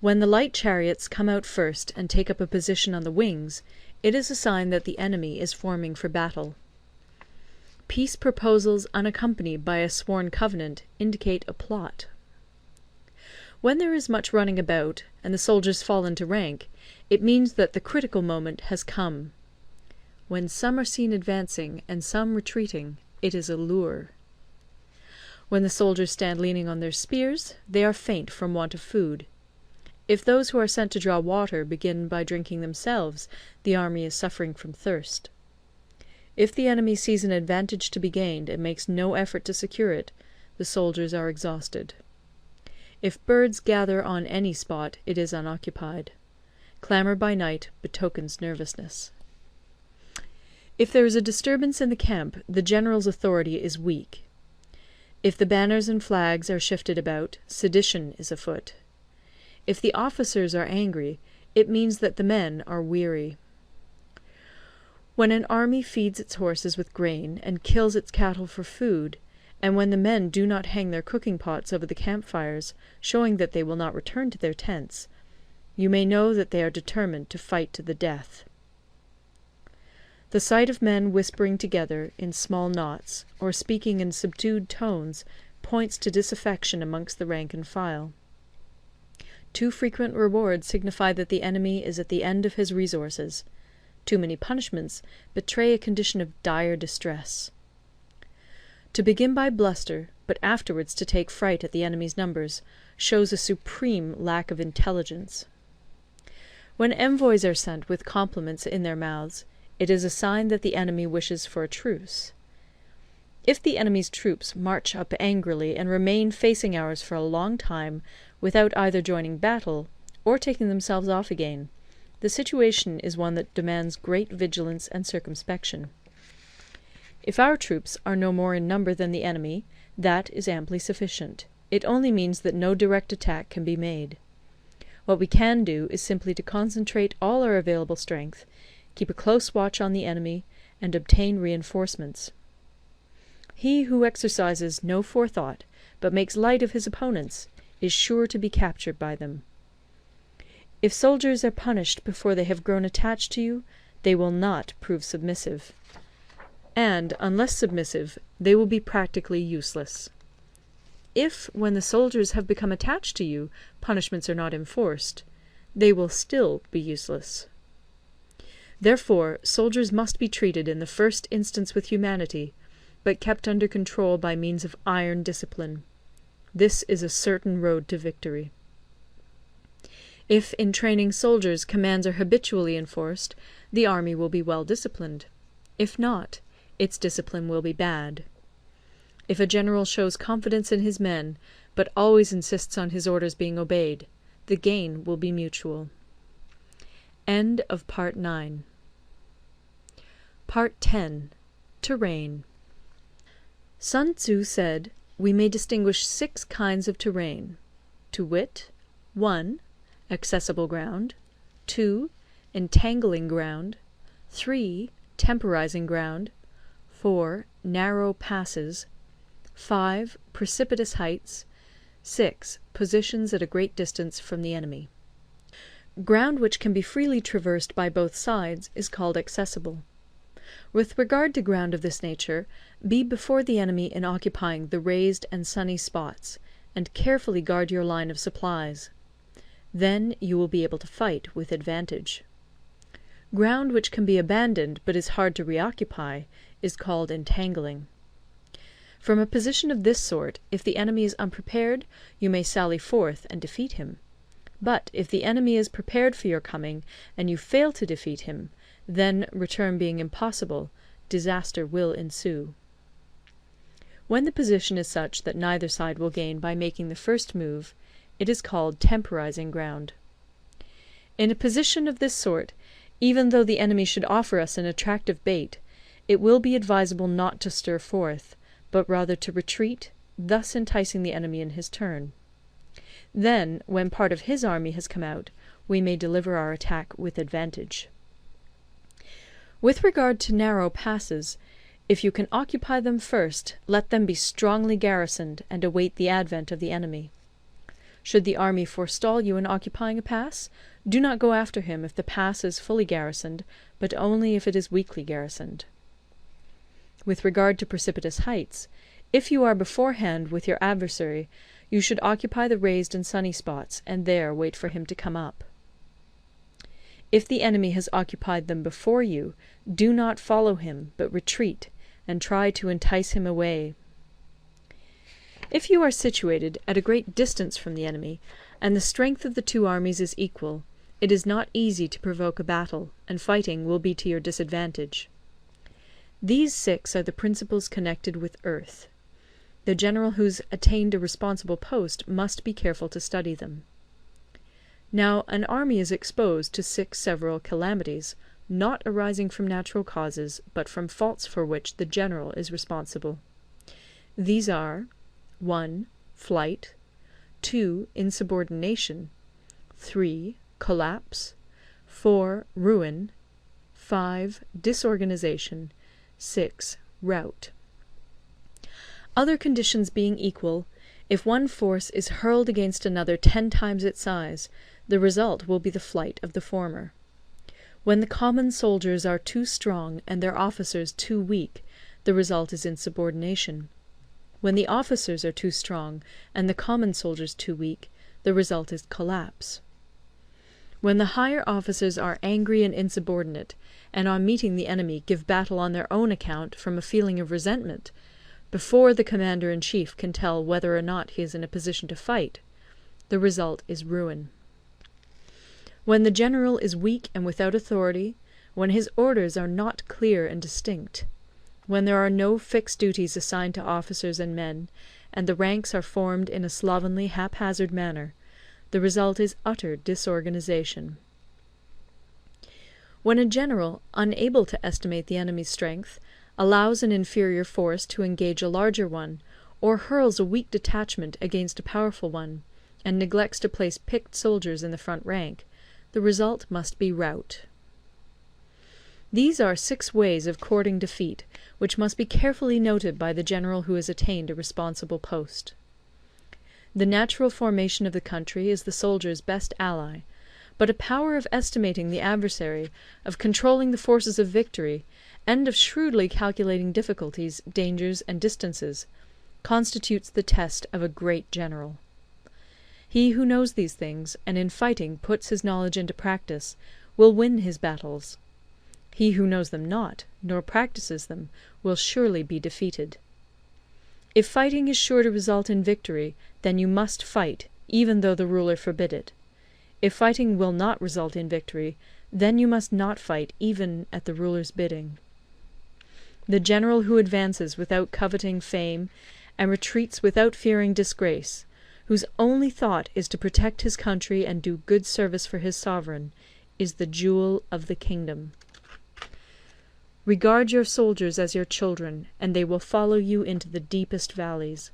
When the light chariots come out first and take up a position on the wings, it is a sign that the enemy is forming for battle. Peace proposals unaccompanied by a sworn covenant indicate a plot. When there is much running about, and the soldiers fall into rank, it means that the critical moment has come. When some are seen advancing and some retreating, it is a lure. When the soldiers stand leaning on their spears, they are faint from want of food. If those who are sent to draw water begin by drinking themselves, the army is suffering from thirst. If the enemy sees an advantage to be gained and makes no effort to secure it, the soldiers are exhausted. If birds gather on any spot, it is unoccupied. Clamour by night betokens nervousness. If there is a disturbance in the camp, the general's authority is weak. If the banners and flags are shifted about, sedition is afoot. If the officers are angry, it means that the men are weary. When an army feeds its horses with grain and kills its cattle for food, and when the men do not hang their cooking pots over the campfires, showing that they will not return to their tents, you may know that they are determined to fight to the death. The sight of men whispering together in small knots, or speaking in subdued tones, points to disaffection amongst the rank and file. Too frequent rewards signify that the enemy is at the end of his resources. Too many punishments betray a condition of dire distress. To begin by bluster, but afterwards to take fright at the enemy's numbers, shows a supreme lack of intelligence. When envoys are sent with compliments in their mouths, it is a sign that the enemy wishes for a truce. If the enemy's troops march up angrily and remain facing ours for a long time without either joining battle or taking themselves off again, the situation is one that demands great vigilance and circumspection. If our troops are no more in number than the enemy, that is amply sufficient. It only means that no direct attack can be made. What we can do is simply to concentrate all our available strength, keep a close watch on the enemy, and obtain reinforcements. He who exercises no forethought, but makes light of his opponents, is sure to be captured by them. If soldiers are punished before they have grown attached to you, they will not prove submissive. And, unless submissive, they will be practically useless. If, when the soldiers have become attached to you, punishments are not enforced, they will still be useless. Therefore, soldiers must be treated in the first instance with humanity, but kept under control by means of iron discipline. This is a certain road to victory. If in training soldiers commands are habitually enforced, the army will be well disciplined. If not, its discipline will be bad. If a general shows confidence in his men, but always insists on his orders being obeyed, the gain will be mutual. End of Part 9. Part 10. Terrain. Sun Tzu said, we may distinguish 6 kinds of terrain, to wit, 1. Accessible ground, 2. Entangling ground, 3. Temporizing ground, 4. Narrow passes, 5. Precipitous heights, 6. Positions at a great distance from the enemy. Ground which can be freely traversed by both sides is called accessible. With regard to ground of this nature, be before the enemy in occupying the raised and sunny spots, and carefully guard your line of supplies. Then you will be able to fight with advantage. Ground which can be abandoned but is hard to reoccupy is called entangling. From a position of this sort, if the enemy is unprepared, you may sally forth and defeat him. But if the enemy is prepared for your coming, and you fail to defeat him, then, return being impossible, disaster will ensue. When the position is such that neither side will gain by making the first move, it is called temporizing ground. In a position of this sort, even though the enemy should offer us an attractive bait, it will be advisable not to stir forth, but rather to retreat, thus enticing the enemy in his turn. Then, when part of his army has come out, we may deliver our attack with advantage. With regard to narrow passes, if you can occupy them first, let them be strongly garrisoned and await the advent of the enemy. Should the army forestall you in occupying a pass, do not go after him if the pass is fully garrisoned, but only if it is weakly garrisoned. With regard to precipitous heights, if you are beforehand with your adversary, you should occupy the raised and sunny spots, and there wait for him to come up. If the enemy has occupied them before you, do not follow him, but retreat, and try to entice him away. If you are situated at a great distance from the enemy, and the strength of the two armies is equal, it is not easy to provoke a battle, and fighting will be to your disadvantage. These 6 are the principles connected with earth. The general who's attained a responsible post must be careful to study them. Now, an army is exposed to 6 several calamities, not arising from natural causes, but from faults for which the general is responsible. These are 1. Flight, 2. Insubordination, 3. Collapse, 4. Ruin, 5. Disorganization, 6. Rout. Other conditions being equal, if one force is hurled against another 10 times its size, the result will be the flight of the former. When the common soldiers are too strong and their officers too weak, the result is insubordination. When the officers are too strong and the common soldiers too weak, the result is collapse. When the higher officers are angry and insubordinate, and on meeting the enemy give battle on their own account from a feeling of resentment, before the commander-in-chief can tell whether or not he is in a position to fight, the result is ruin. When the general is weak and without authority, when his orders are not clear and distinct, When there are no fixed duties assigned to officers and men, and the ranks are formed in a slovenly, haphazard manner, the result is utter disorganization. When a general, unable to estimate the enemy's strength, allows an inferior force to engage a larger one, or hurls a weak detachment against a powerful one, and neglects to place picked soldiers in the front rank, the result must be rout. These are 6 ways of courting defeat, which must be carefully noted by the general who has attained a responsible post. The natural formation of the country is the soldier's best ally, but a power of estimating the adversary, of controlling the forces of victory, and of shrewdly calculating difficulties, dangers, and distances, constitutes the test of a great general. He who knows these things, and in fighting puts his knowledge into practice, will win his battles. He who knows them not, nor practices them, will surely be defeated. If fighting is sure to result in victory, then you must fight, even though the ruler forbid it. If fighting will not result in victory, then you must not fight even at the ruler's bidding. The general who advances without coveting fame, and retreats without fearing disgrace, whose only thought is to protect his country and do good service for his sovereign, is the jewel of the kingdom. Regard your soldiers as your children, and they will follow you into the deepest valleys.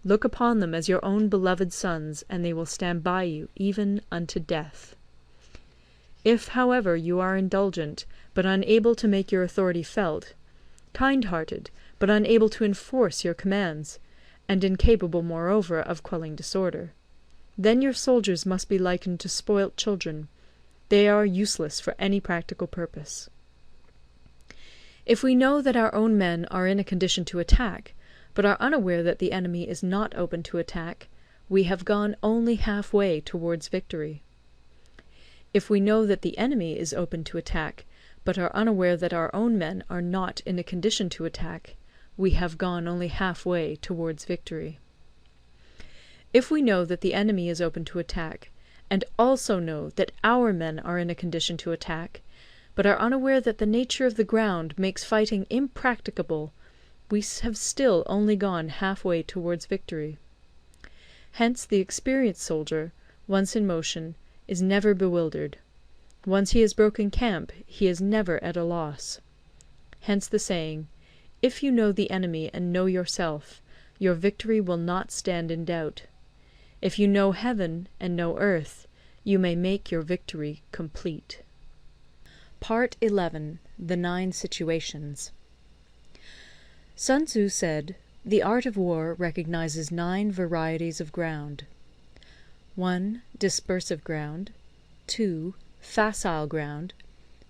Look upon them as your own beloved sons, and they will stand by you even unto death. If, however, you are indulgent, but unable to make your authority felt, kind-hearted, but unable to enforce your commands, and incapable, moreover, of quelling disorder, then your soldiers must be likened to spoilt children. They are useless for any practical purpose. If we know that our own men are in a condition to attack, but are unaware that the enemy is not open to attack, we have gone only half-way towards victory. If we know that the enemy is open to attack, but are unaware that our own men are not in a condition to attack, we have gone only half-way towards victory. If we know that the enemy is open to attack, and also know that our men are in a condition to attack, but are unaware that the nature of the ground makes fighting impracticable, we have still only gone half-way towards victory. Hence the experienced soldier, once in motion, is never bewildered. Once he has broken camp, he is never at a loss. Hence the saying, "If you know the enemy and know yourself, your victory will not stand in doubt. If you know heaven and know earth, you may make your victory complete." Part 11. The 9 Situations. Sun Tzu said, "The art of war recognizes 9 varieties of ground. 1. Dispersive ground. 2. Facile ground.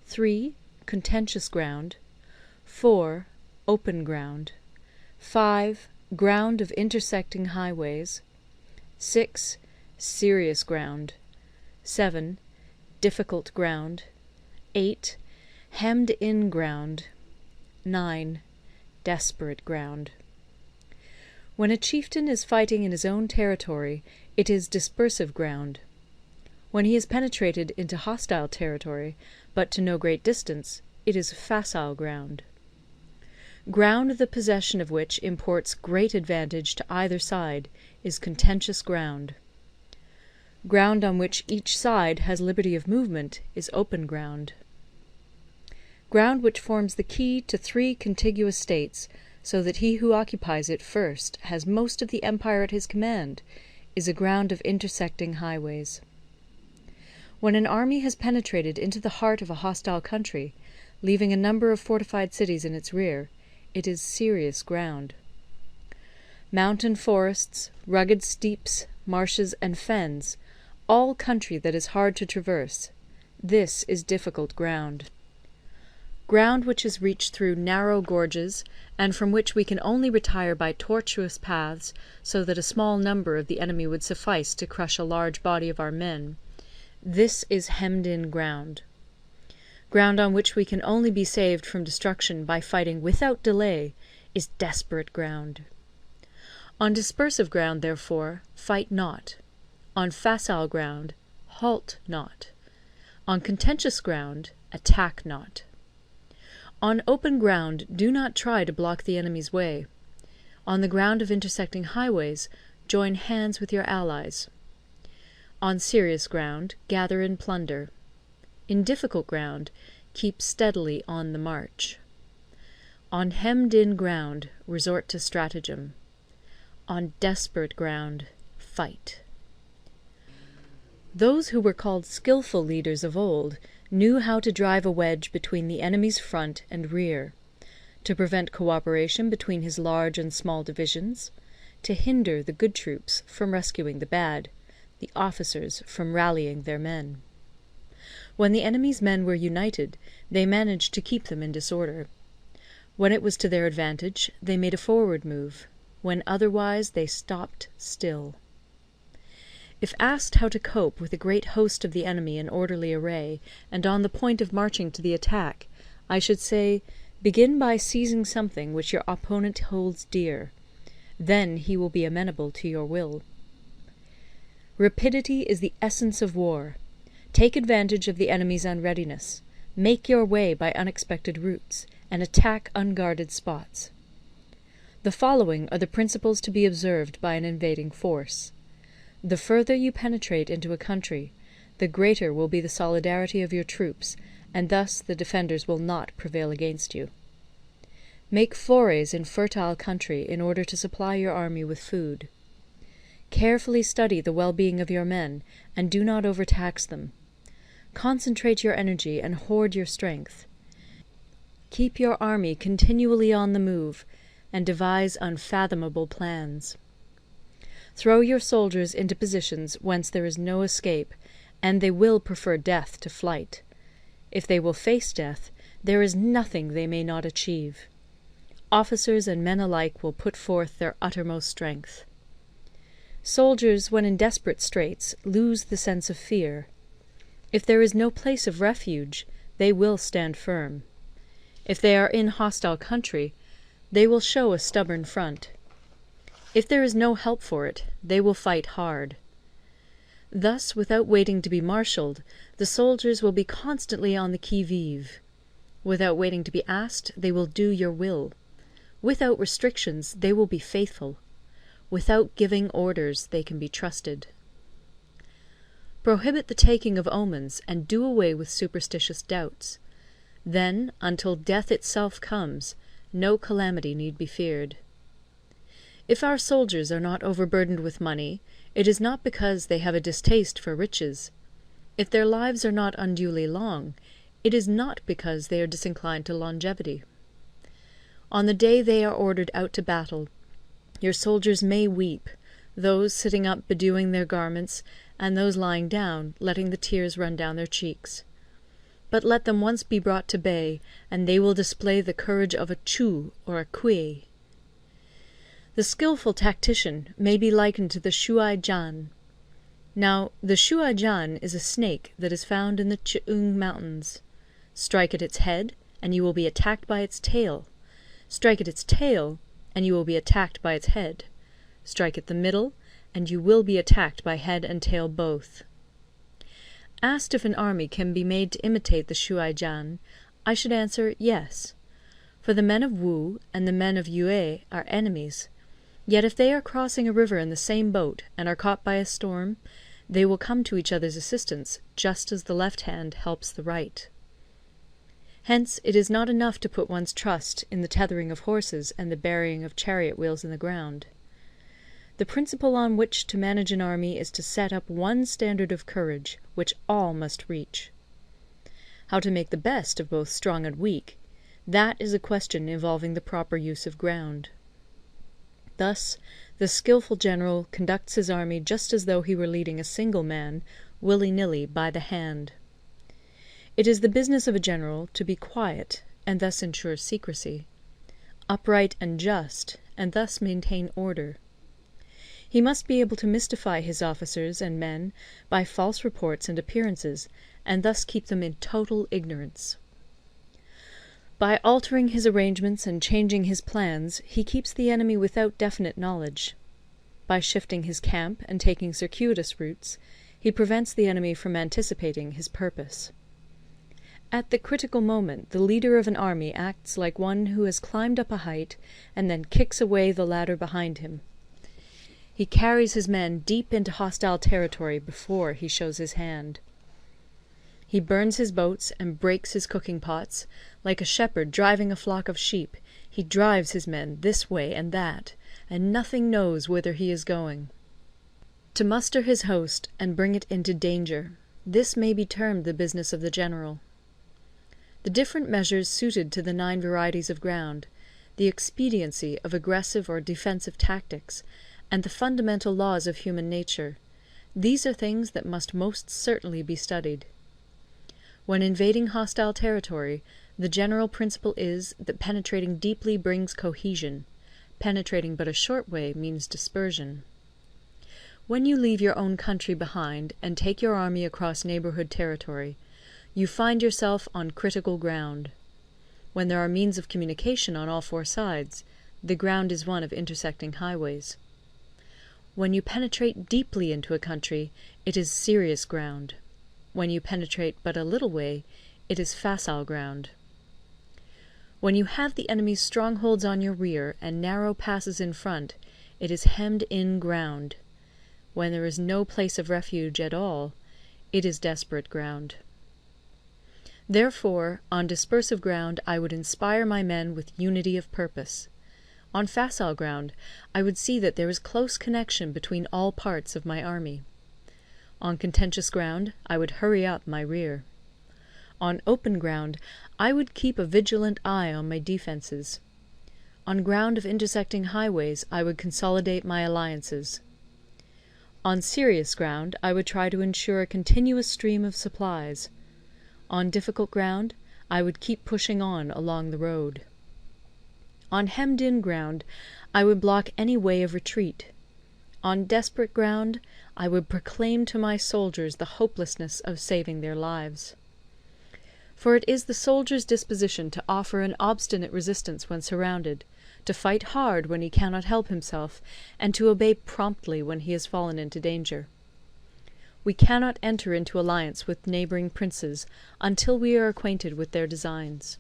3. Contentious ground. 4. Open ground. 5. Ground of intersecting highways. 6. Serious ground. 7. Difficult ground. 8. Hemmed-in ground. 9. Desperate ground. When a chieftain is fighting in his own territory, it is dispersive ground. When he has penetrated into hostile territory, but to no great distance, it is facile ground. Ground the possession of which imports great advantage to either side is contentious ground. Ground on which each side has liberty of movement is open ground. Ground which forms the key to 3 contiguous states, so that he who occupies it first has most of the empire at his command, is a ground of intersecting highways. When an army has penetrated into the heart of a hostile country, leaving a number of fortified cities in its rear, it is serious ground. Mountain forests, rugged steeps, marshes, and fens, all country that is hard to traverse, this is difficult ground. Ground which is reached through narrow gorges, and from which we can only retire by tortuous paths, so that a small number of the enemy would suffice to crush a large body of our men, this is hemmed-in ground. Ground on which we can only be saved from destruction by fighting without delay is desperate ground. On dispersive ground, therefore, fight not. On facile ground, halt not. On contentious ground, attack not. On open ground do not try to block the enemy's way. On the ground of intersecting highways, join hands with your allies. On serious ground, gather in plunder. In difficult ground, keep steadily on the march. On hemmed-in ground, resort to stratagem. On desperate ground, fight. Those who were called skilful leaders of old knew how to drive a wedge between the enemy's front and rear, to prevent cooperation between his large and small divisions, to hinder the good troops from rescuing the bad, the officers from rallying their men. When the enemy's men were united, they managed to keep them in disorder. When it was to their advantage, they made a forward move. When otherwise, they stopped still. If asked how to cope with a great host of the enemy in orderly array, and on the point of marching to the attack, I should say, begin by seizing something which your opponent holds dear. Then he will be amenable to your will. Rapidity is the essence of war. Take advantage of the enemy's unreadiness. Make your way by unexpected routes, and attack unguarded spots. The following are the principles to be observed by an invading force. The further you penetrate into a country, the greater will be the solidarity of your troops, and thus the defenders will not prevail against you. Make forays in fertile country in order to supply your army with food. Carefully study the well-being of your men, and do not overtax them. Concentrate your energy and hoard your strength. Keep your army continually on the move, and devise unfathomable plans. Throw your soldiers into positions whence there is no escape, and they will prefer death to flight. If they will face death, there is nothing they may not achieve. Officers and men alike will put forth their uttermost strength. Soldiers, when in desperate straits, lose the sense of fear. If there is no place of refuge, they will stand firm. If they are in hostile country, they will show a stubborn front. If there is no help for it, they will fight hard. Thus, without waiting to be marshalled, the soldiers will be constantly on the qui-vive. Without waiting to be asked, they will do your will. Without restrictions, they will be faithful. Without giving orders, they can be trusted. Prohibit the taking of omens, and do away with superstitious doubts. Then, until death itself comes, no calamity need be feared. If our soldiers are not overburdened with money, it is not because they have a distaste for riches. If their lives are not unduly long, it is not because they are disinclined to longevity. On the day they are ordered out to battle, your soldiers may weep, those sitting up bedewing their garments, and those lying down, letting the tears run down their cheeks. But let them once be brought to bay, and they will display the courage of a Chu or a Kui. The skilful tactician may be likened to the Shuai-jan. Now, the Shuai-jan is a snake that is found in the Ch'ung Mountains. Strike at its head, and you will be attacked by its tail. Strike at its tail, and you will be attacked by its head. Strike at the middle, and you will be attacked by head and tail both. Asked if an army can be made to imitate the Shuai-jan, I should answer yes. For the men of Wu and the men of Yue are enemies. Yet if they are crossing a river in the same boat, and are caught by a storm, they will come to each other's assistance, just as the left hand helps the right. Hence it is not enough to put one's trust in the tethering of horses and the burying of chariot wheels in the ground. The principle on which to manage an army is to set up one standard of courage, which all must reach. How to make the best of both strong and weak, that is a question involving the proper use of ground. Thus, the skilful general conducts his army just as though he were leading a single man, willy-nilly, by the hand. It is the business of a general to be quiet, and thus ensure secrecy; upright and just, and thus maintain order. He must be able to mystify his officers and men by false reports and appearances, and thus keep them in total ignorance. By altering his arrangements and changing his plans, he keeps the enemy without definite knowledge. By shifting his camp and taking circuitous routes, he prevents the enemy from anticipating his purpose. At the critical moment the leader of an army acts like one who has climbed up a height and then kicks away the ladder behind him. He carries his men deep into hostile territory before he shows his hand. He burns his boats and breaks his cooking pots. Like a shepherd driving a flock of sheep, he drives his men this way and that, and nothing knows whither he is going. To muster his host and bring it into danger, this may be termed the business of the general. The different measures suited to the 9 varieties of ground, the expediency of aggressive or defensive tactics, and the fundamental laws of human nature, these are things that must most certainly be studied. When invading hostile territory, the general principle is that penetrating deeply brings cohesion. Penetrating but a short way means dispersion. When you leave your own country behind and take your army across neighbourhood territory, you find yourself on critical ground. When there are means of communication on all 4 sides, the ground is one of intersecting highways. When you penetrate deeply into a country, it is serious ground. When you penetrate but a little way, it is facile ground. When you have the enemy's strongholds on your rear and narrow passes in front, it is hemmed-in ground. When there is no place of refuge at all, it is desperate ground. Therefore, on dispersive ground I would inspire my men with unity of purpose. On facile ground I would see that there is close connection between all parts of my army. On contentious ground I would hurry up my rear. On open ground I would keep a vigilant eye on my defences. On ground of intersecting highways I would consolidate my alliances. On serious ground I would try to ensure a continuous stream of supplies. On difficult ground I would keep pushing on along the road. On hemmed-in ground I would block any way of retreat. On desperate ground I would proclaim to my soldiers the hopelessness of saving their lives. For it is the soldier's disposition to offer an obstinate resistance when surrounded, to fight hard when he cannot help himself, and to obey promptly when he has fallen into danger. We cannot enter into alliance with neighbouring princes until we are acquainted with their designs.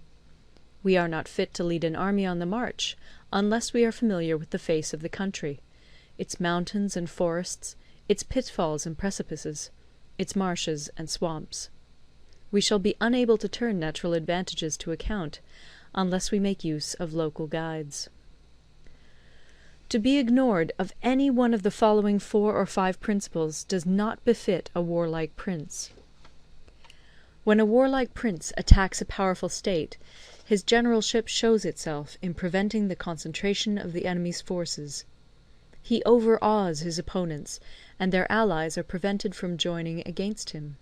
We are not fit to lead an army on the march unless we are familiar with the face of the country, its mountains and forests, its pitfalls and precipices, its marshes and swamps. We shall be unable to turn natural advantages to account unless we make use of local guides. To be ignored of any one of the following 4 or 5 principles does not befit a warlike prince. When a warlike prince attacks a powerful state, his generalship shows itself in preventing the concentration of the enemy's forces. He overawes his opponents, and their allies are prevented from joining against him.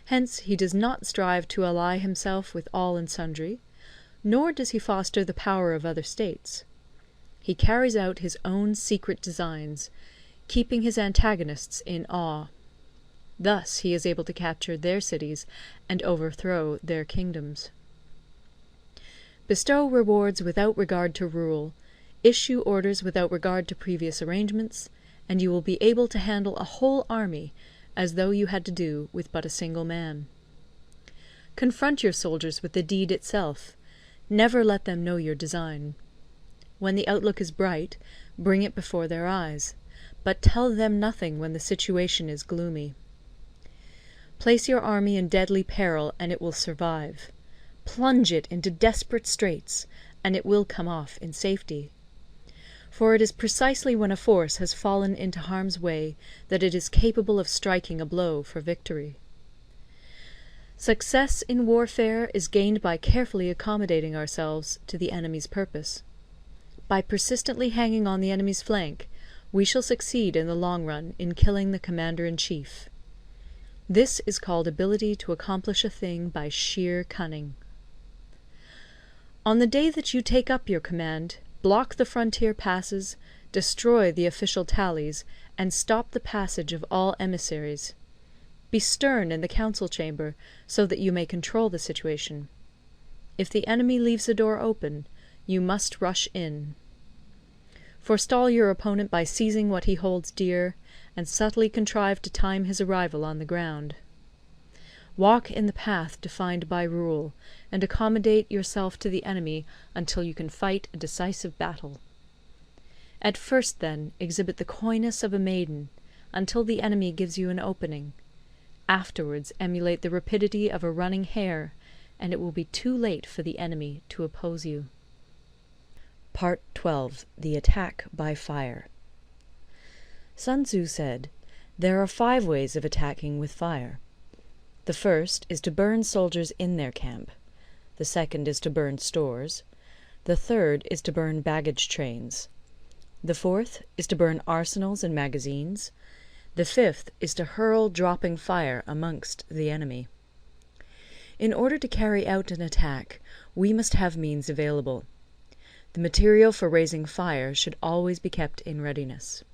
Hence he does not strive to ally himself with all and sundry, nor does he foster the power of other states. He carries out his own secret designs, keeping his antagonists in awe. Thus he is able to capture their cities and overthrow their kingdoms. Bestow rewards without regard to rule, issue orders without regard to previous arrangements, and you will be able to handle a whole army as though you had to do with but a single man. Confront your soldiers with the deed itself. Never let them know your design. When the outlook is bright, bring it before their eyes, but tell them nothing when the situation is gloomy. Place your army in deadly peril, and it will survive. Plunge it into desperate straits, and it will come off in safety. For it is precisely when a force has fallen into harm's way that it is capable of striking a blow for victory. Success in warfare is gained by carefully accommodating ourselves to the enemy's purpose. By persistently hanging on the enemy's flank, we shall succeed in the long run in killing the commander-in-chief. This is called ability to accomplish a thing by sheer cunning. On the day that you take up your command, block the frontier passes, destroy the official tallies, and stop the passage of all emissaries. Be stern in the council chamber, so that you may control the situation. If the enemy leaves the door open, you must rush in. Forestall your opponent by seizing what he holds dear, and subtly contrive to time his arrival on the ground. Walk in the path defined by rule, and accommodate yourself to the enemy until you can fight a decisive battle. At first, then, exhibit the coyness of a maiden, until the enemy gives you an opening. Afterwards emulate the rapidity of a running hare, and it will be too late for the enemy to oppose you. Part 12. The Attack by Fire. Sun Tzu said, "There are 5 ways of attacking with fire. The first is to burn soldiers in their camp. The second is to burn stores. The third is to burn baggage trains. The fourth is to burn arsenals and magazines. The fifth is to hurl dropping fire amongst the enemy." In order to carry out an attack, we must have means available. The material for raising fire should always be kept in readiness.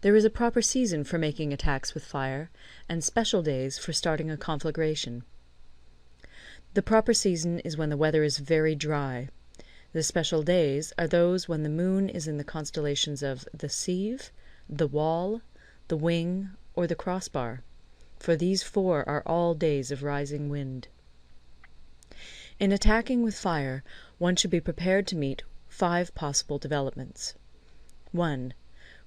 There is a proper season for making attacks with fire, and special days for starting a conflagration. The proper season is when the weather is very dry. The special days are those when the moon is in the constellations of the Sieve, the Wall, the Wing, or the Crossbar, for these 4 are all days of rising wind. In attacking with fire, one should be prepared to meet 5 possible developments. 1.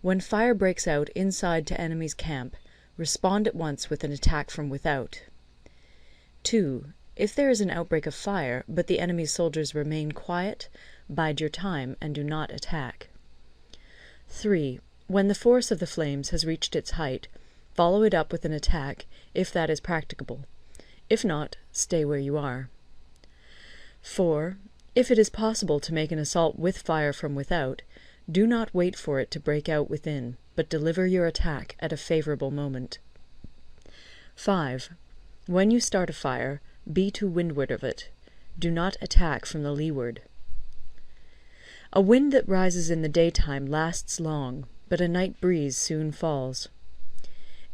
When fire breaks out inside to enemy's camp, respond at once with an attack from without. 2. If there is an outbreak of fire, but the enemy's soldiers remain quiet, bide your time and do not attack. 3. When the force of the flames has reached its height, follow it up with an attack, if that is practicable. If not, stay where you are. 4. If it is possible to make an assault with fire from without, do not wait for it to break out within, but deliver your attack at a favourable moment. 5. When you start a fire, be to windward of it. Do not attack from the leeward. A wind that rises in the daytime lasts long, but a night breeze soon falls.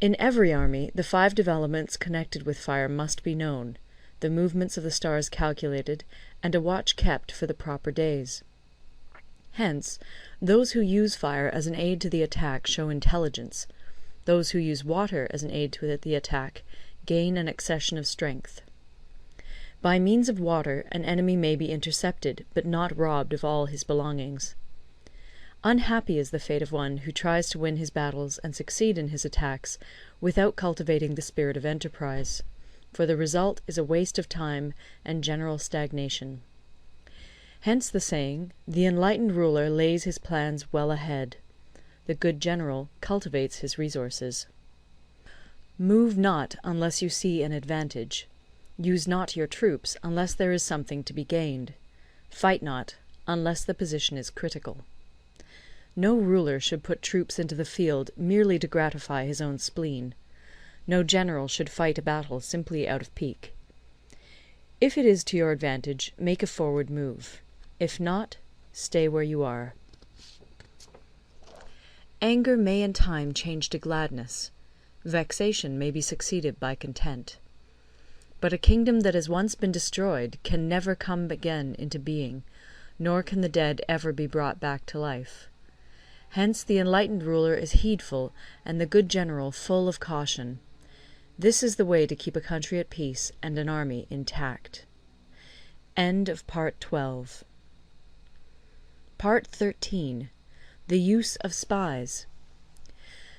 In every army, the 5 developments connected with fire must be known, the movements of the stars calculated, and a watch kept for the proper days. Hence, those who use fire as an aid to the attack show intelligence. Those who use water as an aid to the attack gain an accession of strength. By means of water, an enemy may be intercepted, but not robbed of all his belongings. Unhappy is the fate of one who tries to win his battles and succeed in his attacks without cultivating the spirit of enterprise, for the result is a waste of time and general stagnation. Hence the saying, "The enlightened ruler lays his plans well ahead. The good general cultivates his resources." Move not unless you see an advantage. Use not your troops unless there is something to be gained. Fight not unless the position is critical. No ruler should put troops into the field merely to gratify his own spleen. No general should fight a battle simply out of pique. If it is to your advantage, make a forward move. If not, stay where you are. Anger may in time change to gladness. Vexation may be succeeded by content. But a kingdom that has once been destroyed can never come again into being, nor can the dead ever be brought back to life. Hence the enlightened ruler is heedful, and the good general full of caution. This is the way to keep a country at peace and an army intact. End of Part 12. Part 13. The Use of Spies.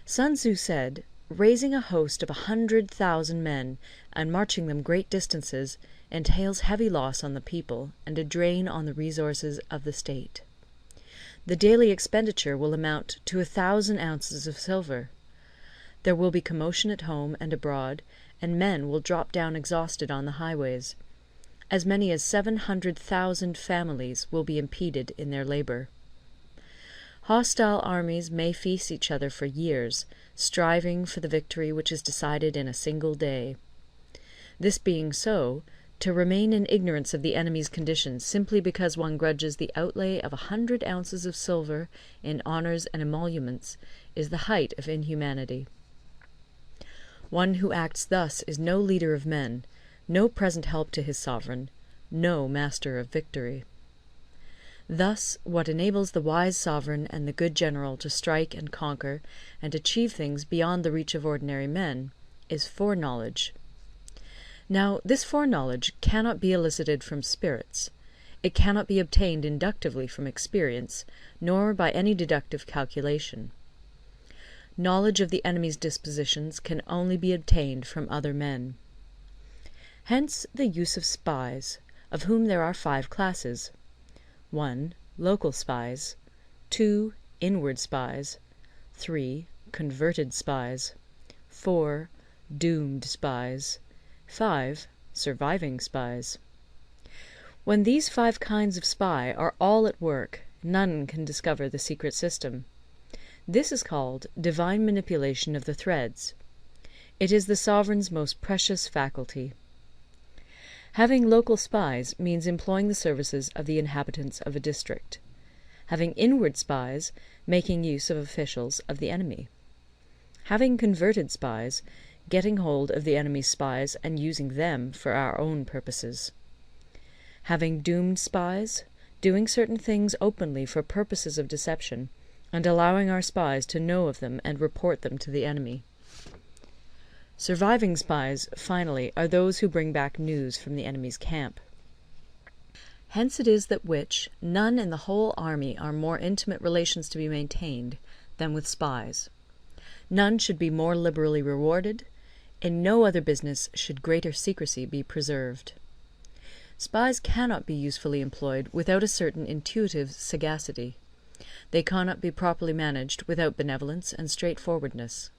Sun Tzu said, "Raising a host of 100,000 men, and marching them great distances, entails heavy loss on the people, and a drain on the resources of the state. The daily expenditure will amount to 1,000 ounces of silver. There will be commotion at home and abroad, and men will drop down exhausted on the highways. As many as 700,000 families will be impeded in their labour. Hostile armies may feast each other for years, striving for the victory which is decided in a single day. This being so, to remain in ignorance of the enemy's condition simply because one grudges the outlay of 100 ounces of silver in honours and emoluments is the height of inhumanity. One who acts thus is no leader of men, no present help to his sovereign, no master of victory. Thus, what enables the wise sovereign and the good general to strike and conquer, and achieve things beyond the reach of ordinary men, is foreknowledge. Now, this foreknowledge cannot be elicited from spirits. It cannot be obtained inductively from experience, nor by any deductive calculation. Knowledge of the enemy's dispositions can only be obtained from other men. Hence the use of spies, of whom there are 5 classes: 1. Local spies; 2. Inward spies; 3. Converted spies; 4. Doomed spies; 5. Surviving spies. When these 5 kinds of spy are all at work, none can discover the secret system. This is called divine manipulation of the threads. It is the sovereign's most precious faculty. Having local spies means employing the services of the inhabitants of a district. Having inward spies, making use of officials of the enemy. Having converted spies, getting hold of the enemy's spies and using them for our own purposes. Having doomed spies, doing certain things openly for purposes of deception, and allowing our spies to know of them and report them to the enemy. Surviving spies, finally, are those who bring back news from the enemy's camp. Hence it is that none in the whole army are more intimate relations to be maintained than with spies. None should be more liberally rewarded. In no other business should greater secrecy be preserved. Spies cannot be usefully employed without a certain intuitive sagacity. They cannot be properly managed without benevolence and straightforwardness.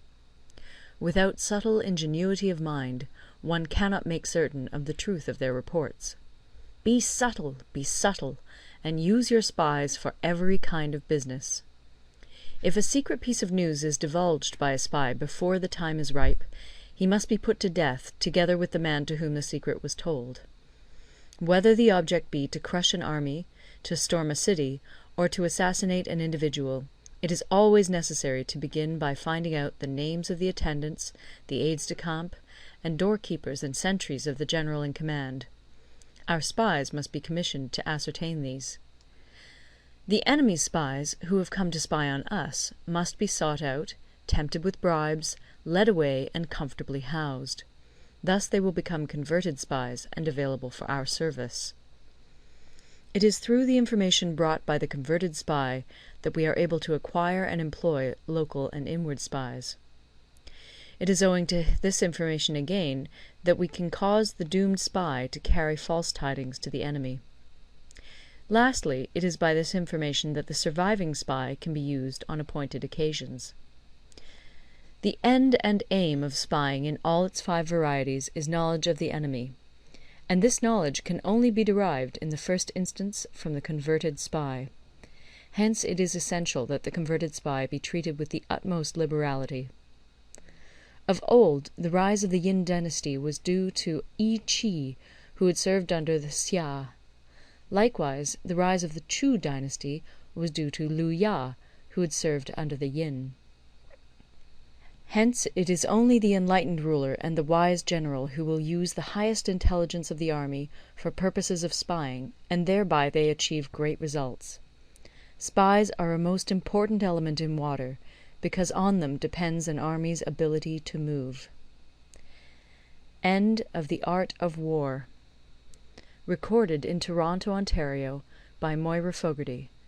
Without subtle ingenuity of mind, one cannot make certain of the truth of their reports. Be subtle, and use your spies for every kind of business. If a secret piece of news is divulged by a spy before the time is ripe, he must be put to death together with the man to whom the secret was told. Whether the object be to crush an army, to storm a city, or to assassinate an individual, it is always necessary to begin by finding out the names of the attendants, the aides-de-camp, and doorkeepers and sentries of the general in command. Our spies must be commissioned to ascertain these. The enemy's spies, who have come to spy on us, must be sought out, tempted with bribes, led away, and comfortably housed. Thus they will become converted spies and available for our service. It is through the information brought by the converted spy that we are able to acquire and employ local and inward spies. It is owing to this information again that we can cause the doomed spy to carry false tidings to the enemy. Lastly, it is by this information that the surviving spy can be used on appointed occasions. The end and aim of spying in all its 5 varieties is knowledge of the enemy, and this knowledge can only be derived in the first instance from the converted spy. Hence it is essential that the converted spy be treated with the utmost liberality. Of old, the rise of the Yin dynasty was due to Yi Qi, who had served under the Xia. Likewise, the rise of the Chu dynasty was due to Liu Ya, who had served under the Yin. Hence it is only the enlightened ruler and the wise general who will use the highest intelligence of the army for purposes of spying, and thereby they achieve great results. Spies are a most important element in water, because on them depends an army's ability to move. End of The Art of War. Recorded in Toronto, Ontario by Moira Fogarty.